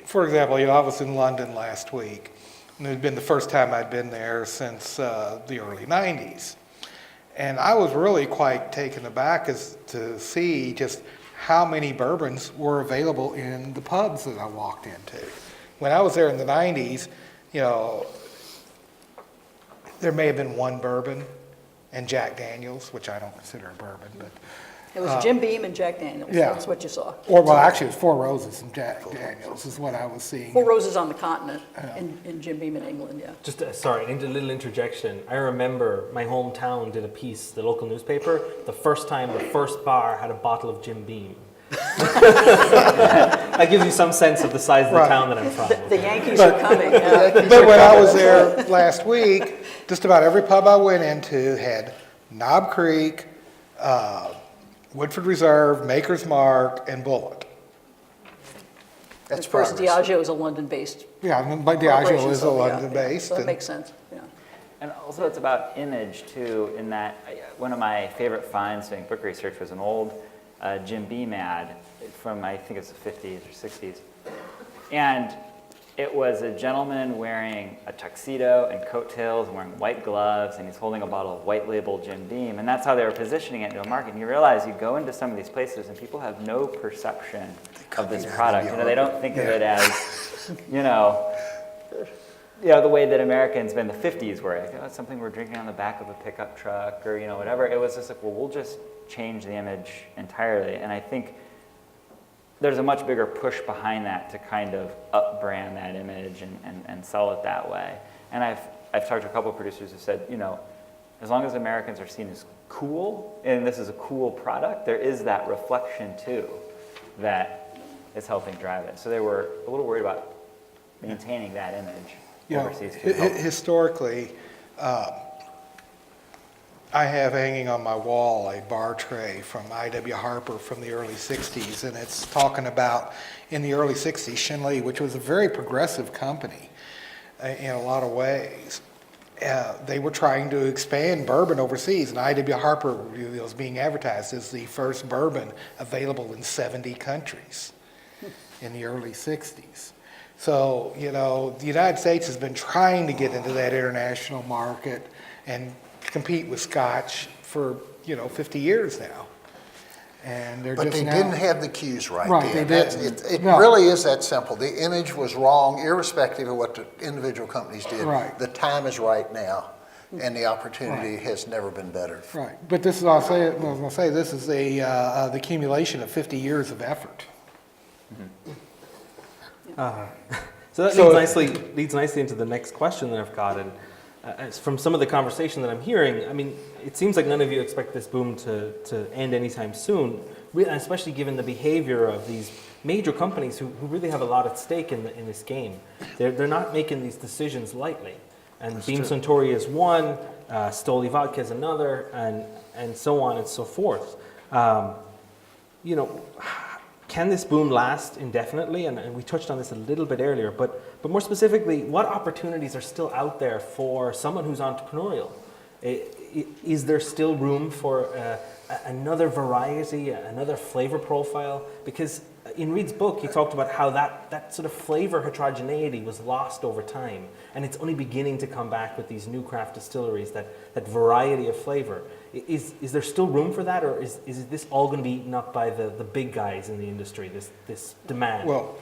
for example, I was in London last week, and it had been the first time I'd been there since the early 90s. And I was really quite taken aback to see just how many bourbons were available in the pubs that I walked into. When I was there in the 90s, there may have been one bourbon and Jack Daniels, which I don't consider a bourbon, but It was Jim Beam and Jack Daniels. yeah. That's what you saw. Actually, it was Four Roses and Jack Daniels is what I was seeing. Four Roses on the continent in Jim Beam in England, yeah. Just sorry, a little interjection. I remember my hometown did a piece, the local newspaper, the first time the first bar had a bottle of Jim Beam. That gives you some sense of the size of the town that I'm from. The Yankees are coming. Yeah. But when I was there last week, just about every pub I went into had Knob Creek, Woodford Reserve, Maker's Mark, and Bullet. That's Of course, progress. Diageo is a London-based Yeah, but Diageo operation, is a so, yeah, London-based. so that and- makes sense, yeah. And also it's about image too, in that one of my favorite finds doing book research was an old Jim Beam ad from, I think it's the 50s or 60s. And it was a gentleman wearing a tuxedo and coattails and wearing white gloves, and he's holding a bottle of white label Jim Beam. And that's how they were positioning it into a market. And you realize you go into some of these places and people have no perception of this product. They don't think of it as, the way that Americans in the 50s were. Like, it's something we're drinking on the back of a pickup truck or, whatever. It was just like, well, we'll just change the image entirely. And I think there's a much bigger push behind that to kind of up-brand that image and sell it that way. And I've talked to a couple of producers who said, as long as Americans are seen as cool, and this is a cool product, there is that reflection too that is helping drive it. So they were a little worried about maintaining that image overseas too. Historically, I have hanging on my wall a bar tray from I.W. Harper from the early 60s, and it's talking about in the early 60s, Shinley, which was a very progressive company in a lot of ways. They were trying to expand bourbon overseas, and I.W. Harper was being advertised as the first bourbon available in 70 countries in the early 60s. So, the United States has been trying to get into that international market and compete with Scotch for 50 years now, and But they didn't have the cues right. Right, then. they didn't. It No. really is that simple. The image was wrong, irrespective of what the individual companies did. Right. The time is right now and the opportunity has never been better. Right, but this is, I was gonna say, this is the accumulation of 50 years of effort. So that leads nicely into the next question that I've got. And from some of the conversation that I'm hearing, I mean, it seems like none of you expect this boom to end anytime soon, especially given the behavior of these major companies who really have a lot at stake in this game. They're not making these decisions lightly. And Beam Suntory is one, Stoli Vodka is another, and so on and so forth. You know, can this boom last indefinitely? And we touched on this a little bit earlier, but more specifically, what opportunities are still out there for someone who's entrepreneurial? Is there still room for another variety, another flavor profile? Because in Reed's book, he talked about how that sort of flavor heterogeneity was lost over time, and it's only beginning to come back with these new craft distilleries, that variety of flavor. Is there still room for that, or is this all going to be eaten up by the big guys in the industry, this demand? Well,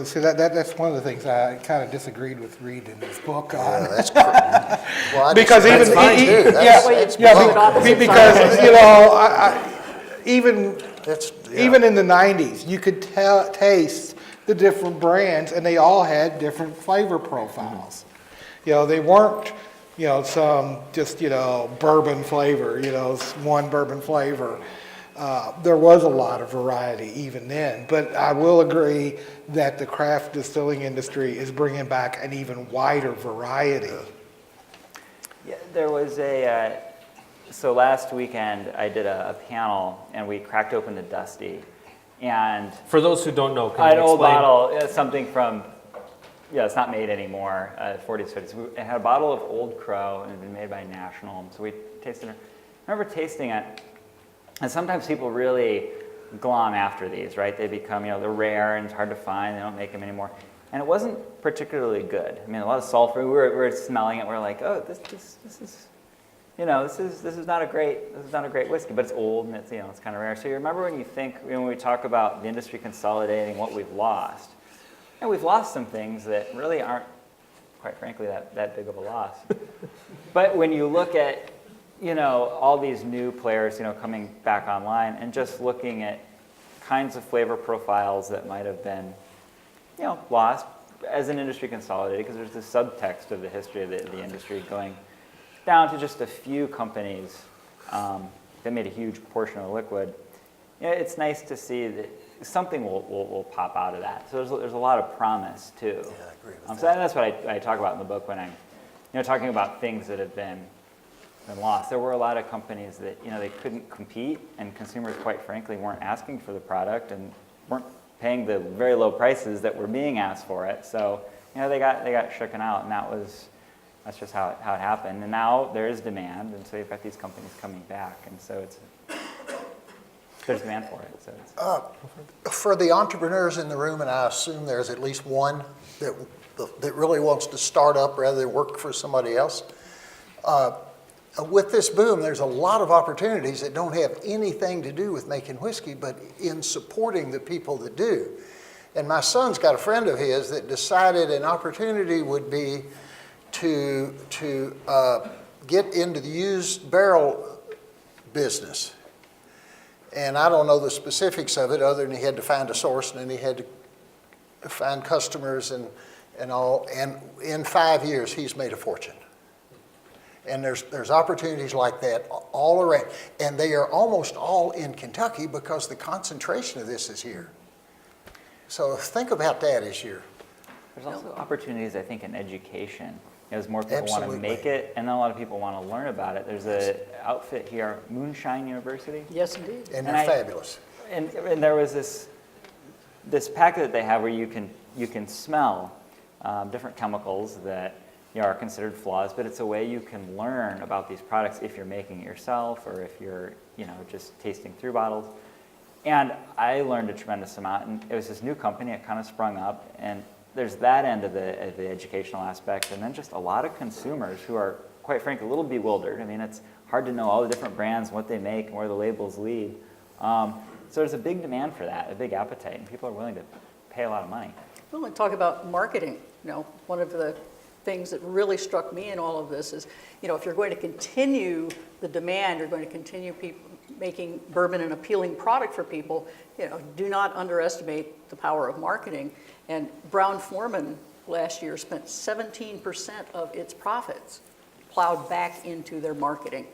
see, that's one of the things I kind of disagreed with Reed in his book on. That's correct. Well, Because that's even, fine, too. That's because, you know, even yeah. even in the 90s, you could taste the different brands, and they all had different flavor profiles. You know, they weren't, you know, some just, you know, bourbon flavor, you know, one bourbon flavor. There was a lot of variety even then, but I will agree that the craft distilling industry is bringing back an even wider variety. Yeah, there was so last weekend I did a panel and we cracked open the Dusty. And for those who don't know, can an you old explain? bottle, something from, it's not made anymore, 40s, 50s. It had a bottle of Old Crow and it had been made by National. So we tasted it. I remember tasting it, and sometimes people really glom after these, right? They become, you know, they're rare and it's hard to find. They don't make them anymore. And it wasn't particularly good. I mean, a lot of sulfur. We were smelling it. We're like, oh, this is, you know, this is not a great whiskey, but it's old and it's, you know, it's kind of rare. So you remember when you think, when we talk about the industry consolidating, what we've lost, and we've lost some things that really aren't, quite frankly, that big of a loss. But when you look at, you know, all these new players, you know, coming back online and just looking at kinds of flavor profiles that might have been, you know, lost as an industry consolidated, because there's this subtext of the history of the industry going down to just a few companies that made a huge portion of the liquid. You know, it's nice to see that something will pop out of that. So there's a lot of promise too. Yeah, I agree with So that's what I talk about in the book when I'm, you know, talking about things that have been lost. There were a lot of companies that, you know, they couldn't compete, and consumers, quite frankly, weren't asking for the product and weren't paying the very low prices that were being asked for it. So, you know, they got shooken out, and that's just how it happened. And now there is demand, and so you've got these companies coming back, and so there's demand for it. So For the entrepreneurs in the room, and I assume there's at least one that really wants to start up rather than work for somebody else, with this boom, there's a lot of opportunities that don't have anything to do with making whiskey, but in supporting the people that do. And my son's got a friend of his that decided an opportunity would be to get into the used barrel business. And I don't know the specifics of it, other than he had to find a source and then he had to find customers and all. And in 5 years, he's made a fortune. And there's opportunities like that all around. And they are almost all in Kentucky because the concentration of this is here. So think about that as your... there's also opportunities, I think, in education. As more people Absolutely. want to make it, and then a lot of people want to learn about it. There's an outfit here, Moonshine University. Yes, indeed. And they're fabulous. And there was this packet that they have where you can smell different chemicals that, you know, are considered flaws, but it's a way you can learn about these products if you're making it yourself or if you're, you know, just tasting through bottles. And I learned a tremendous amount, and it was this new company. It kind of sprung up, and there's that end of the educational aspect, and then just a lot of consumers who are, quite frankly, a little bewildered. I mean, it's hard to know all the different brands, what they make, and where the labels lead. So there's a big demand for that, a big appetite, and people are willing to pay a lot of money. Well, and talk about marketing. You know, one of the things that really struck me in all of this is, if you're going to continue the demand, you're going to continue making bourbon an appealing product for people, do not underestimate the power of marketing. And Brown-Forman last year spent 17% of its profits plowed back into their marketing.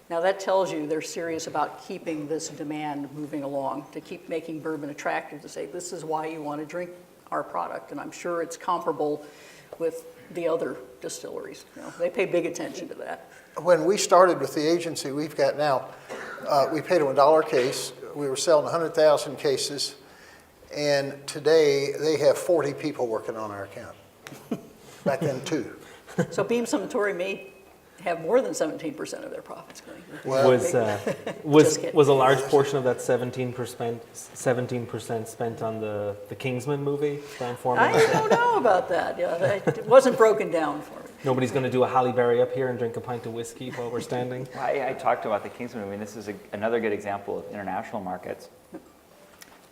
Now that tells you they're serious about keeping this demand moving along, to keep making bourbon attractive, to say this is why you want to drink our product. And I'm sure it's comparable with the other distilleries. They pay big attention to that. When we started with the agency we've got now, we paid them $1 a case. We were selling 100,000 cases, and today they have 40 people working on our account. Back then, 2. So Beam Suntory may have more than 17% of their profits going. Was a large portion of that 17% spent on the Kingsman movie, Brown-Forman? I don't know about that. It wasn't broken down for me. Nobody's going to do a Halle Berry up here and drink a pint of whiskey while we're standing? I talked about the Kingsman movie, and this is another good example of international markets.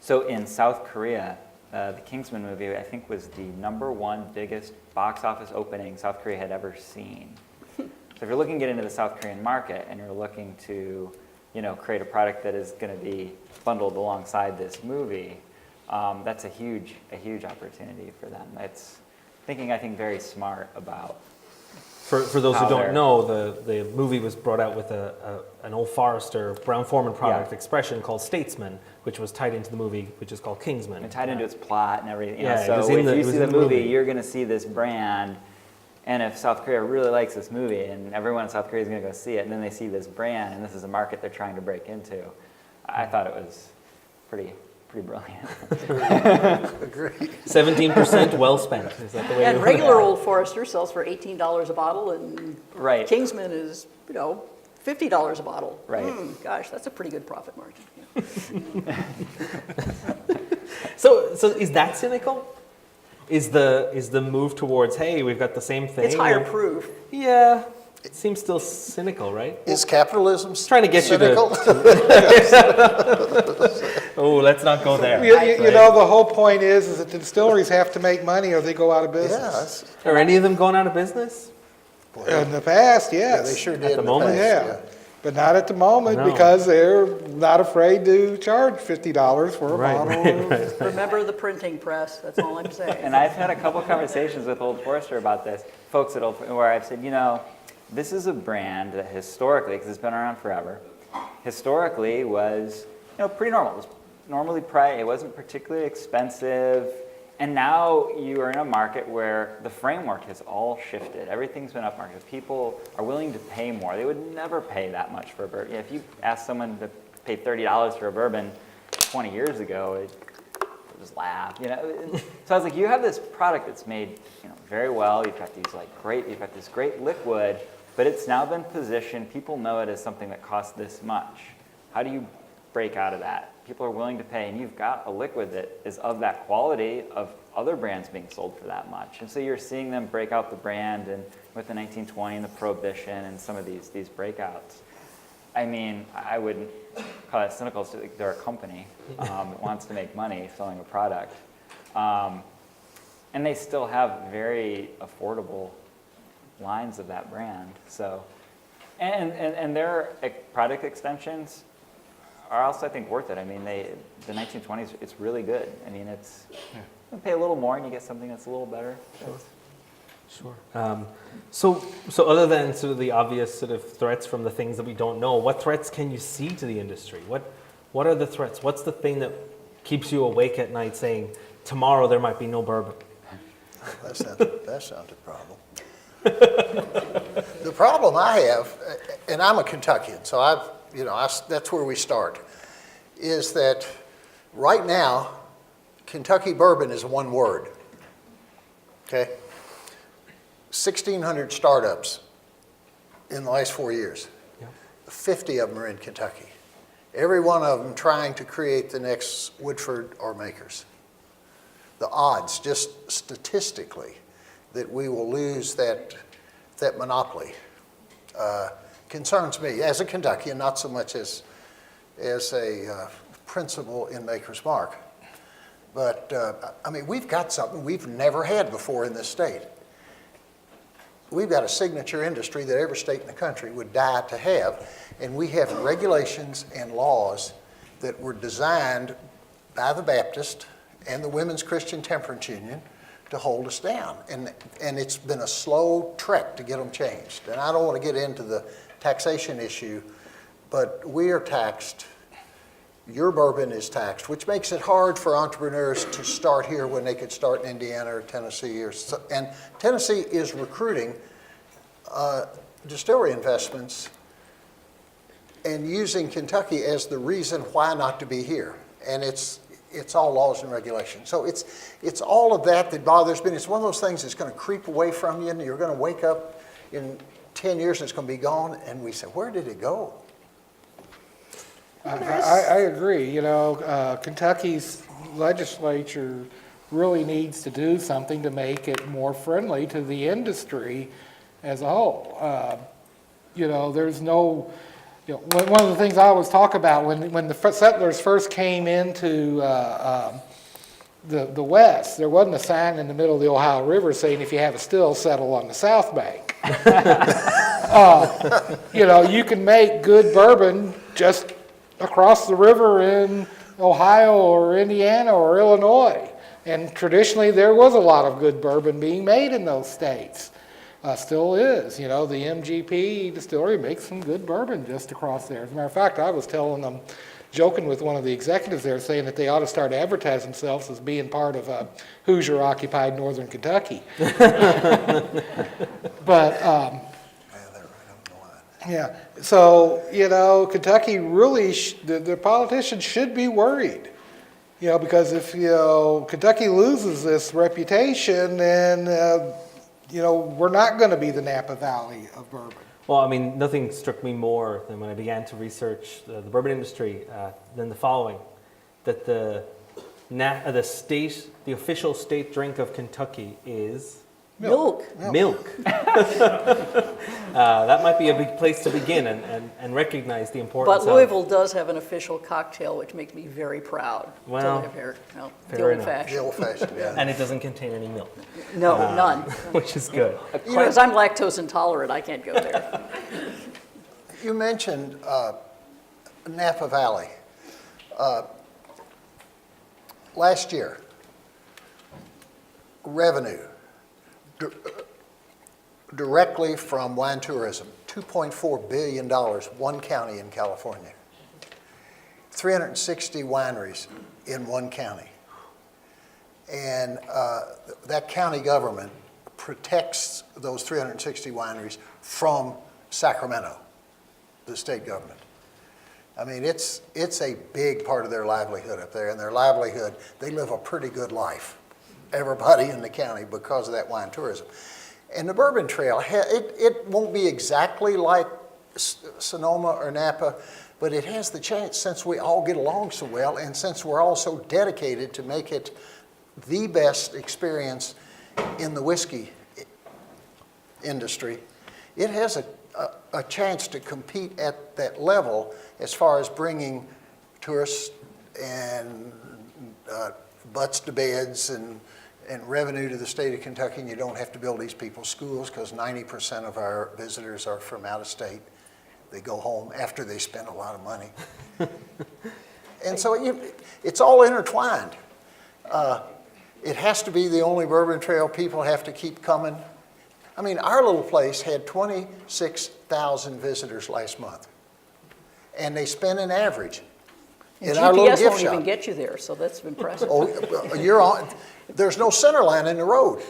So in South Korea, the Kingsman movie, I think, was the #1 biggest box office opening South Korea had ever seen. So if you're looking to get into the South Korean market and you're looking to, create a product that is going to be bundled alongside this movie, that's a huge opportunity for them. It's thinking, I think, very smart about. For those who don't know, the movie was brought out with an Old Forester Brown-Forman product expression called Statesman, which was tied into the movie, which is called Kingsman. And tied into its plot and everything. Yeah, So if you see the movie, you're going to see this brand. And if South Korea really likes this movie, and everyone in South Korea is going to go see it, and then they see this brand, and this is a market they're trying to break into, I thought it was pretty brilliant. Agree. 17% well spent. Is that the way? And regular Old Forester sells for $18 a bottle, and Right. Kingsman is, $50 a bottle. Right. Gosh, that's a pretty good profit margin. So is that cynical? Is the move towards, hey, we've got the same thing? It's higher proof. Yeah, it seems still cynical, right? Is capitalism Trying to get cynical? you to. Oh, let's not go there. The whole point is that the distilleries have to make money or they go out of business. Yeah, Are any of them going out of business? In the past, yes. they sure did At the in moment, past, Yeah. But not at the moment No. because they're not afraid to charge $50 for a bottle. Remember the printing press, that's all I'm saying. And I've had a couple of conversations with Old Forester about this, folks where I've said, this is a brand that historically, because it's been around forever, historically was, pretty normal. It was normally priced, it wasn't particularly expensive, and now you are in a market where the framework has all shifted. Everything's been upmarket. People are willing to pay more. They would never pay that much for a bourbon. If you ask someone to pay $30 for a bourbon 20 years ago, they'll just laugh. So I was like, you have this product that's made very well. You've got you've got this great liquid, but it's now been positioned. People know it as something that costs this much. How do you break out of that? People are willing to pay, and you've got a liquid that is of that quality of other brands being sold for that much. And so you're seeing them break out the brand, and with the 1920 and the Prohibition and some of these breakouts. I mean, I wouldn't call it cynical. They're a company that wants to make money selling a product. And they still have very affordable lines of that brand. So, and their product extensions are also, I think, worth it. I mean, the 1920s, it's really good. I mean, you pay a little more and you get something that's a little better. Sure. So other than sort of the obvious sort of threats from the things that we don't know, what threats can you see to the industry? What are the threats? What's the thing that keeps you awake at night saying, tomorrow there might be no bourbon? That's not a problem. The problem I have, and I'm a Kentuckian, so that's where we start, is that right now, Kentucky bourbon is one word. Okay? 1,600 startups in the last 4 years. Yeah. 50 of them are in Kentucky. Every one of them trying to create the next Woodford or Makers. The odds, just statistically, that we will lose that monopoly concerns me as a Kentuckian, not so much as a principal in Maker's Mark. But, I mean, we've got something we've never had before in this state. we've got a signature industry that every state in the country would die to have, and we have regulations and laws that were designed by the Baptist and the Women's Christian Temperance Union to hold us down. And it's been a slow trek to get them changed. And I don't want to get into the taxation issue, but we are taxed. Your bourbon is taxed, which makes it hard for entrepreneurs to start here when they could start in Indiana or Tennessee. And Tennessee is recruiting distillery investments and using Kentucky as the reason why not to be here. And it's all laws and regulations. So it's all of that bothers me. It's one of those things that's going to creep away from you, and you're going to wake up in 10 years and it's going to be gone. And we say, where did it go? I agree. You know, Kentucky's legislature really needs to do something to make it more friendly to the industry as a whole. You know, there's no, you know, one of the things I always talk about when the settlers first came into the West, there wasn't a sign in the middle of the Ohio River saying if you have a still, settle on the South Bank. You know, you can make good bourbon just across the river in Ohio or Indiana or Illinois. And traditionally there was a lot of good bourbon being made in those states. Still is. You know, the MGP distillery makes some good bourbon just across there. As a matter of fact, I was telling them, joking with one of the executives there, saying that they ought to start advertising themselves as being part of Hoosier-occupied northern Kentucky. But yeah, so, you know, Kentucky really, the politicians should be worried, you know, because if, you know, Kentucky loses this reputation, then, you know, we're not going to be the Napa Valley of bourbon. Well, I mean, nothing struck me more than when I began to research the bourbon industry than the following, that the official state drink of Kentucky is Milk. milk. That might be a big place to begin and recognize the importance But Louisville does have an official cocktail, which makes me very proud Well, to live here. No, the fair old enough. The fashioned. old-fashioned, yeah. and it doesn't contain any milk, No, none. which is good. You know, because I'm lactose intolerant, I can't go there. You mentioned Napa Valley. Last year, revenue directly from wine tourism, $2.4 billion, one county in California. 360 wineries in one county. And that county government protects those 360 wineries from Sacramento, the state government. I mean, it's a big part of their livelihood up there, and their livelihood, they live a pretty good life, everybody in the county, because of that wine tourism. And the Bourbon Trail, it won't be exactly like Sonoma or Napa, but it has the chance, since we all get along so well, and since we're all so dedicated to make it the best experience in the whiskey industry, it has a chance to compete at that level as far as bringing tourists and butts to beds and revenue to the state of Kentucky. And you don't have to build these people's schools, because 90% of our visitors are from out of state. They go home after they spend a lot of money. And so it's all intertwined. It has to be the only Bourbon Trail. People have to keep coming. I mean, our little place had 26,000 visitors last month. And they spend an average in our little GPS gift won't shop. even get you there, so that's impressive. Oh, you're on. There's no center line in the road.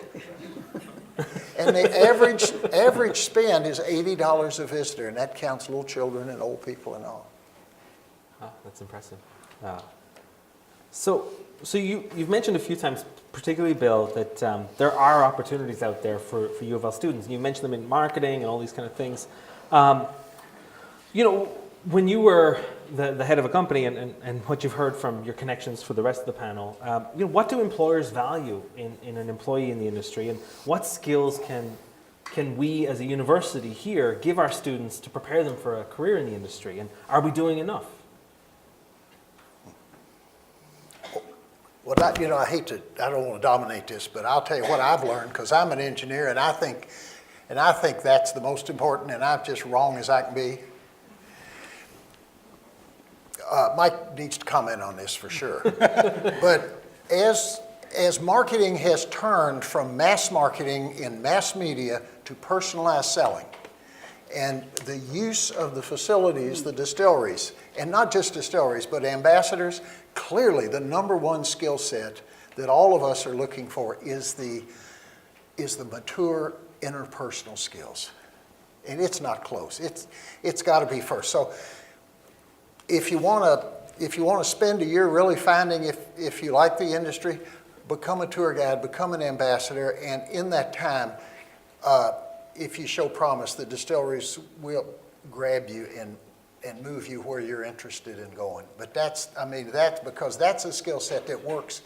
And the average spend is $80 a visitor, and that counts little children and old people and all. Oh, that's impressive. So you've mentioned a few times, particularly Bill, that there are opportunities out there for U of L students. You mentioned them in marketing and all these kind of things. You know, when you were the head of a company and what you've heard from your connections for the rest of the panel, you know, what do employers value in an employee in the industry, and what skills can we as a university here give our students to prepare them for a career in the industry, and are we doing enough? Well, I don't want to dominate this, but I'll tell you what I've learned, because I'm an engineer, and I think and I think that's the most important, and I'm just wrong as I can be. Mike needs to comment on this for sure. But as marketing has turned from mass marketing in mass media to personalized selling, and the use of the facilities, the distilleries, and not just distilleries, but ambassadors, clearly the number one skill set that all of us are looking for is the mature interpersonal skills. And it's not close. It's got to be first. So if you want to spend a year really finding if you like the industry, become a tour guide, become an ambassador, and in that time, if you show promise, the distilleries will grab you and move you where you're interested in going. But that's because that's a skill set that works.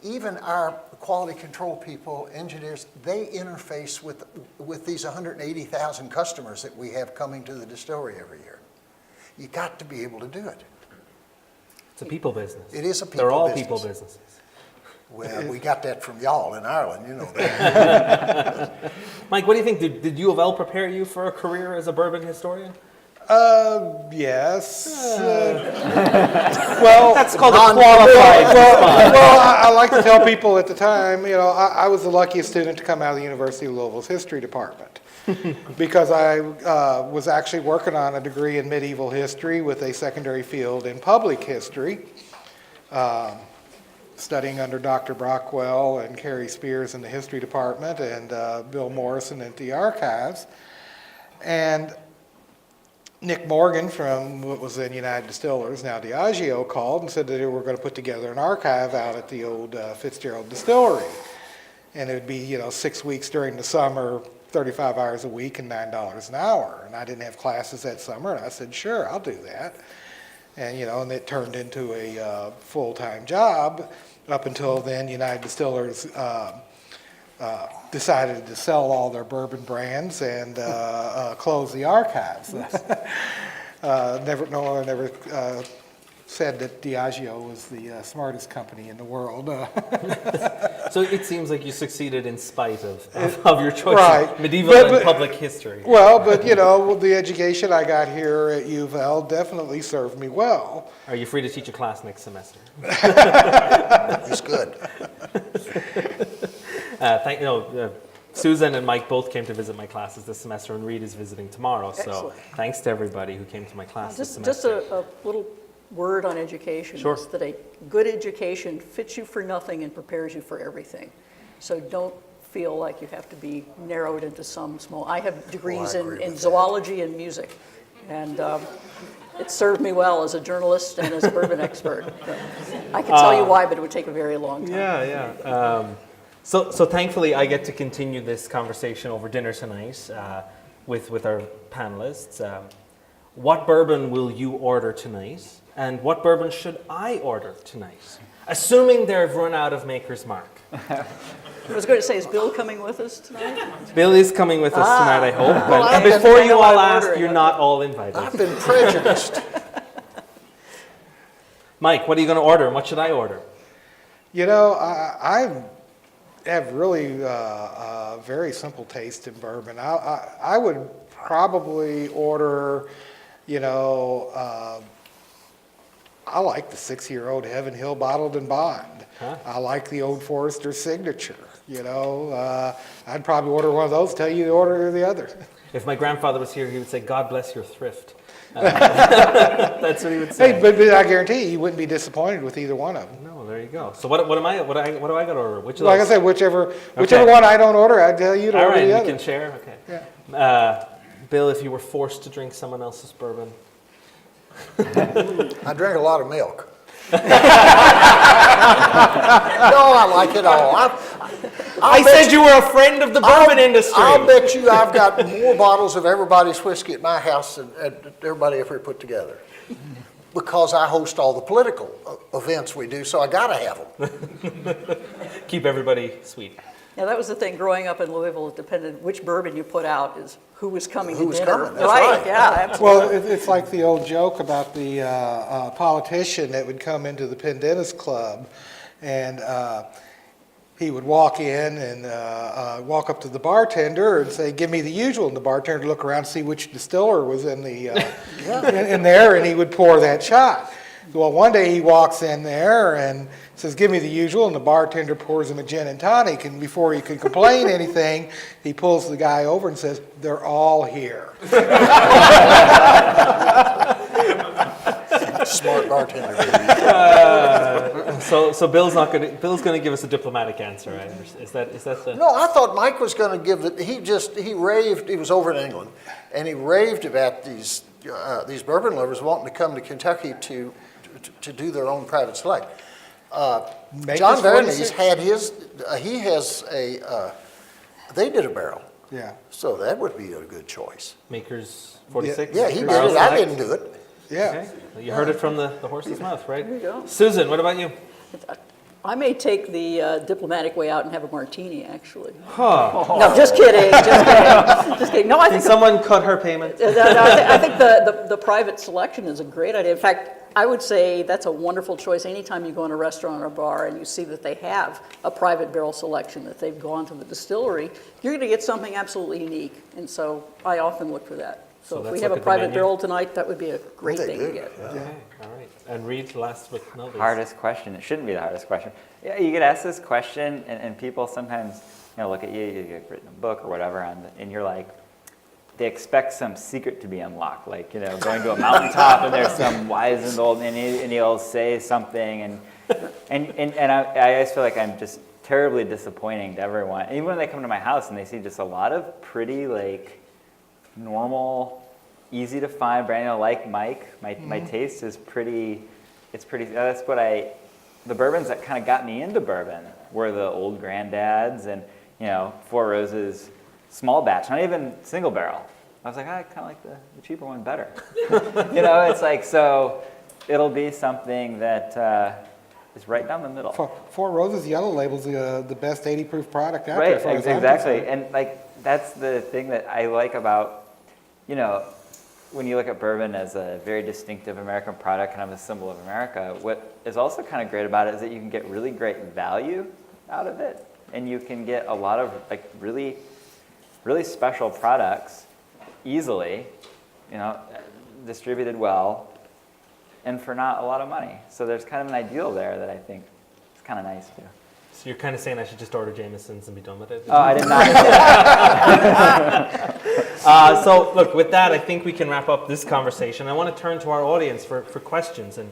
Even our quality control people, engineers, they interface with these 180,000 customers that we have coming to the distillery every year. You got to be able to do it. It's a people business. It is a people business. They're all people businesses. Well, we got that from y'all in Ireland, you know that. Mike, what do you think? Did U of L prepare you for a career as a bourbon historian? Yes. Well, That's called a qualified response. well, I like to tell people at the time, you know, I was the luckiest student to come out of the University of Louisville's history department because I was actually working on a degree in medieval history with a secondary field in public history, studying under Dr. Brockwell and Carrie Spears in the history department and Bill Morrison at the archives. And Nick Morgan from what was then United Distillers, now Diageo, called and said that they were going to put together an archive out at the old Fitzgerald Distillery. And it would be, 6 weeks during the summer, 35 hours a week and $9 an hour. And I didn't have classes that summer, and I said, sure, I'll do that. And, and it turned into a full-time job. Up until then, United Distillers decided to sell all their bourbon brands and close the archives. No one ever said that Diageo was the smartest company in the world. So it seems like you succeeded in spite of your choice Right. of medieval and public history. Well, but the education I got here at U of L definitely served me well. Are you free to teach a class next semester? It's good. Susan and Mike both came to visit my classes this semester, and Reed is visiting tomorrow. So Excellent. thanks to everybody who came to my class this Just semester. a little word on education. Sure. Is that a good education fits you for nothing and prepares you for everything. So don't feel like you have to be narrowed into some small. I have degrees in zoology and music, and it served me well as a journalist and as a bourbon expert. I can tell you why, but it would take a very long time. Yeah. So thankfully, I get to continue this conversation over dinner tonight with our panelists. What bourbon will you order tonight? And what bourbon should I order tonight? Assuming they've run out of Maker's Mark. I was going to say, is Bill coming with us tonight? Bill is coming with us tonight, I hope. Well, and I've before been- you I know all I'm ask, ordering. you're not all invited. I've been prejudiced. Mike, what are you going to order? And what should I order? I have really a very simple taste in bourbon. I would probably order, I like the 6-year-old Heaven Hill Bottled and Bond. Huh? I like the Old Forester Signature. I'd probably order one of those, tell you the order or the other. If my grandfather was here, he would say, "God bless your thrift." That's what he would say. Hey, but I guarantee you wouldn't be disappointed with either one of them. No, there you go. So what do I got to order? Which of Like I those? said, whichever one I don't order, I'd tell you to All order right, the you other. can share. Okay. Yeah. Bill, if you were forced to drink someone else's bourbon, I drink a lot of milk. No, I like it all. I said you were a friend of the bourbon industry. I'll bet you I've got more bottles of everybody's whiskey at my house than everybody ever put together. Because I host all the political events we do, so I gotta have them. Keep everybody sweet. Yeah, that was the thing. Growing up in Louisville, it depended which bourbon you put out is who was coming Who to was dinner. coming, that's right. Yeah, absolutely. Well, it's like the old joke about the politician that would come into the Pendennis Club, and he would walk in and walk up to the bartender and say, "Give me the usual," and the bartender would look around and see which distiller was in the in there, and he would pour that shot. Well, one day he walks in there and says, "Give me the usual," and the bartender pours him a gin and tonic, and before he could complain anything, he pulls the guy over and says, "They're all here." Smart bartender. So Bill's going to give us a diplomatic answer, right? Is that the? No, I thought Mike was going to give it. He raved. He was over in England, and he raved about these bourbon lovers wanting to come to Kentucky to do their own private select. John Vernies had his. He has a. They did a barrel. Yeah. So that would be a good choice. Makers 46. Yeah, he did Barrel it. I Select. didn't do it. Yeah. Okay. Well, you heard it from the horse's mouth, right? There you go. Susan, what about you? I may take the diplomatic way out and have a martini, actually. Huh. No, just kidding, just kidding, just kidding. No, I Can think someone cut her payment? I think the private selection is a great idea. In fact, I would say that's a wonderful choice. Anytime you go in a restaurant or a bar and you see that they have a private barrel selection, that they've gone to the distillery, you're going to get something absolutely unique. And so I often look for that. So So if let's we have look a at the private menu. barrel tonight, that would be a great They thing to do, get. yeah. Okay, all right. And Reed, last but not least. Hardest question. It shouldn't be the hardest question. Yeah, you get asked this question, and people sometimes look at you, you've written a book or whatever, and you're like, they expect some secret to be unlocked, like going to a mountaintop and there's some wizened old, and he'll say something, and I always feel like I'm just terribly disappointing to everyone. Even when they come to my house and they see just a lot of pretty normal, easy to find brand. Like Mike, my taste is pretty. It's pretty. That's what the bourbons that kind of got me into bourbon were the old granddads and Four Roses small batch, not even single barrel. I was like, I kind of like the cheaper one better. It's like, so it'll be something that is right down the middle. Four Roses Yellow Label's the best 80 proof product out there. Right, as far as I'm exactly. concerned. And that's the thing that I like about, when you look at bourbon as a very distinctive American product, kind of a symbol of America, what is also kind of great about it is that you can get really great value out of it. And you can get a lot of really, really special products easily, distributed well, and for not a lot of money. So there's kind of an ideal there that I think is kind of nice too. So you're kind of saying I should just order Jameson's and be done with it? Oh, I did not. So look, with that, I think we can wrap up this conversation. I want to turn to our audience for questions. And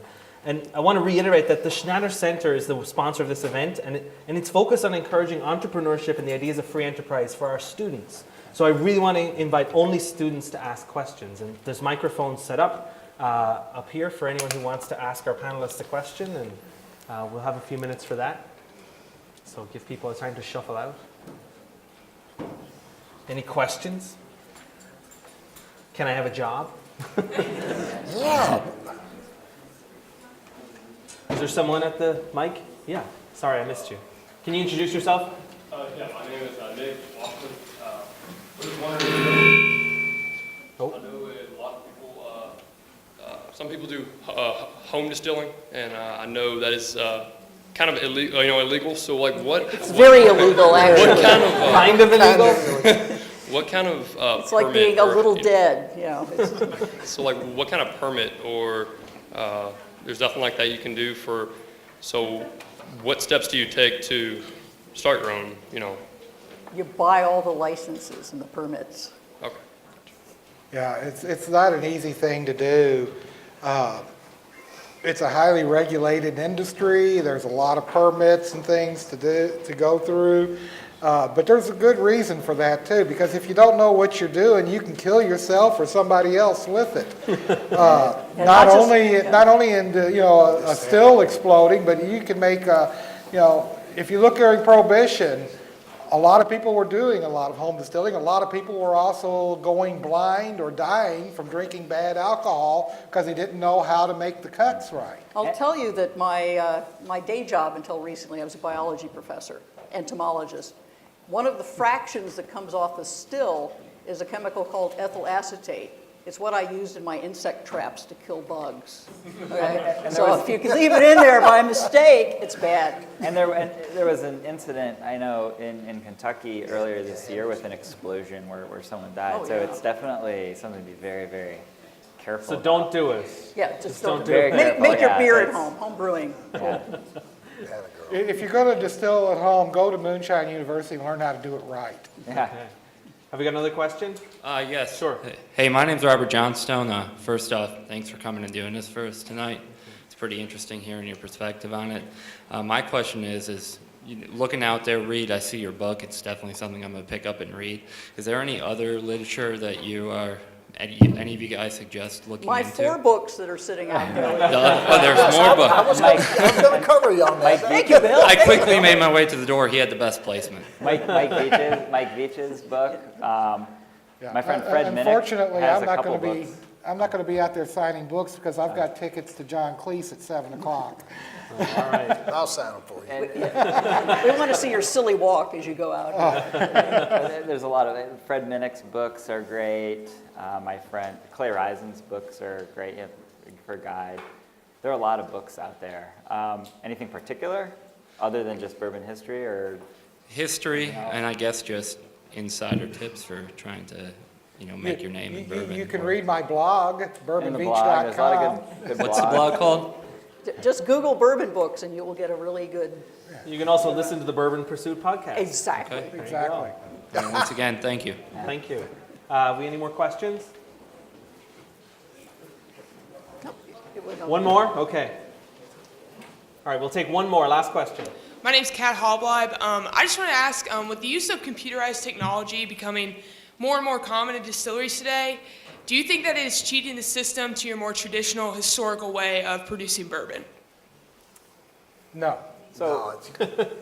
I want to reiterate that the Schnatter Center is the sponsor of this event, and it's focused on encouraging entrepreneurship and the ideas of free enterprise for our students. So I really want to invite only students to ask questions. And there's microphones set up here for anyone who wants to ask our panelists a question, and we'll have a few minutes for that. So give people a time to shuffle out. Any questions? Can I have a job? Yeah. Is there someone at the mic? Yeah. Sorry, I missed you. Can you introduce yourself? Yeah, my name is Nick Walker. I'm just wondering, Oh. I know a lot of people, some people do home distilling, and I know that is kind of illegal. So, what? It's very illegal, actually. What kind of? Kind of illegal? What kind of? It's like permit being a or- little dead, So, what kind of permit or there's nothing like that you can do for? So, what steps do you take to start your own? You buy all the licenses and the permits. Okay. Yeah, it's not an easy thing to do. It's a highly regulated industry. There's a lot of permits and things to go through. But there's a good reason for that too, because if you don't know what you're doing, you can kill yourself or somebody else with it. Not only into a still exploding, but you can make if you look during Prohibition, a lot of people were doing a lot of home distilling. A lot of people were also going blind or dying from drinking bad alcohol because they didn't know how to make the cuts right. I'll tell you that my day job until recently, I was a biology professor, entomologist. One of the fractions that comes off the still is a chemical called ethyl acetate. It's what I used in my insect traps to kill bugs. Okay? So if you can leave it in there by mistake, it's bad. And there was an incident, I know, in Kentucky earlier this year with an explosion where someone died. Oh, So yeah. it's definitely something to be very, very careful So about. don't do it. Yeah, just don't do Very it. careful, Make your yeah, beer at it's- home brewing. Yeah. If you're going to distill at home, go to Moonshine University and learn how to do it right. Yeah. Okay. Have we got another question? Yes. Sure. Hey, my name's Robert Johnstone. First off, thanks for coming and doing this for us tonight. It's pretty interesting hearing your perspective on it. My question is looking out there, read, I see your book. It's definitely something I'm going to pick up and read. Is there any other literature that you are, any of you guys suggest looking My into? 4 books that are sitting out there. Oh, there's more books. I was going to cover you on that. Thank you, Bill. I quickly made my way to the door. He had the best placement. Mike Veach's book. Yeah. My friend Fred Minnick Unfortunately, has I'm a not couple going to be. books. I'm not going to be out there signing books because I've got tickets to John Cleese at 7 o'clock. All right. I'll sign them for you. We want to see your silly walk as you go out. There's a lot of Fred Minnick's books are great. My friend Clay Reisen's books are great for a guide. There are a lot of books out there. Anything particular other than just bourbon history or? History, and I guess just insider tips for trying to, make your name in bourbon. You can read my blog, In the blog, there's a lot bourbonbeach.com. of good What's the blogs. blog called? Just Google bourbon books and you will get a really good. You can also listen to the Bourbon Pursuit podcast. Exactly. Okay. Exactly. And once again, thank you. Thank you. Have we any more questions? It would- One more? Okay. All right, we'll take one more. Last question. My name's Kat Hobleib. I just want to ask, with the use of computerized technology becoming more and more common in distilleries today, do you think that it is cheating the system to your more traditional historical way of producing bourbon? No. So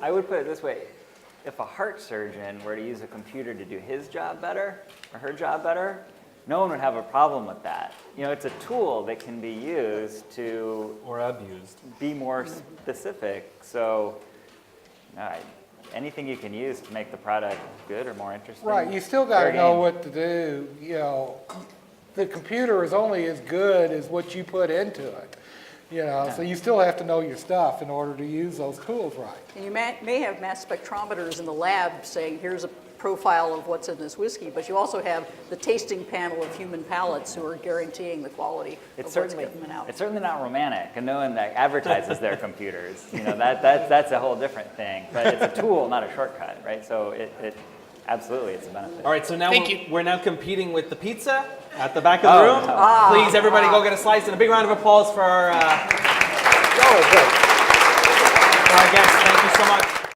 I would put it this way. If a heart surgeon were to use a computer to do his job better or her job better, no one would have a problem with that. It's a tool that can be used to Or abused. be more specific. So anything you can use to make the product good or more interesting. Right, you still got to fair know game. what to do. The computer is only as good as what you put into it. So you still have to know your stuff in order to use those tools right. And you may have mass spectrometers in the lab saying, here's a profile of what's in this whiskey, but you also have the tasting panel of human palates who are guaranteeing the quality It's of what's certainly, coming out. it's certainly not romantic, and no one that advertises their computers. That's a whole different thing. But it's a tool, not a shortcut, right? So it absolutely, it's a benefit. All right, so now Thank you. we're now competing with the pizza at the back of the room. no. Please, everybody, go get a slice, and a big round of applause for our guests. Thank you so much.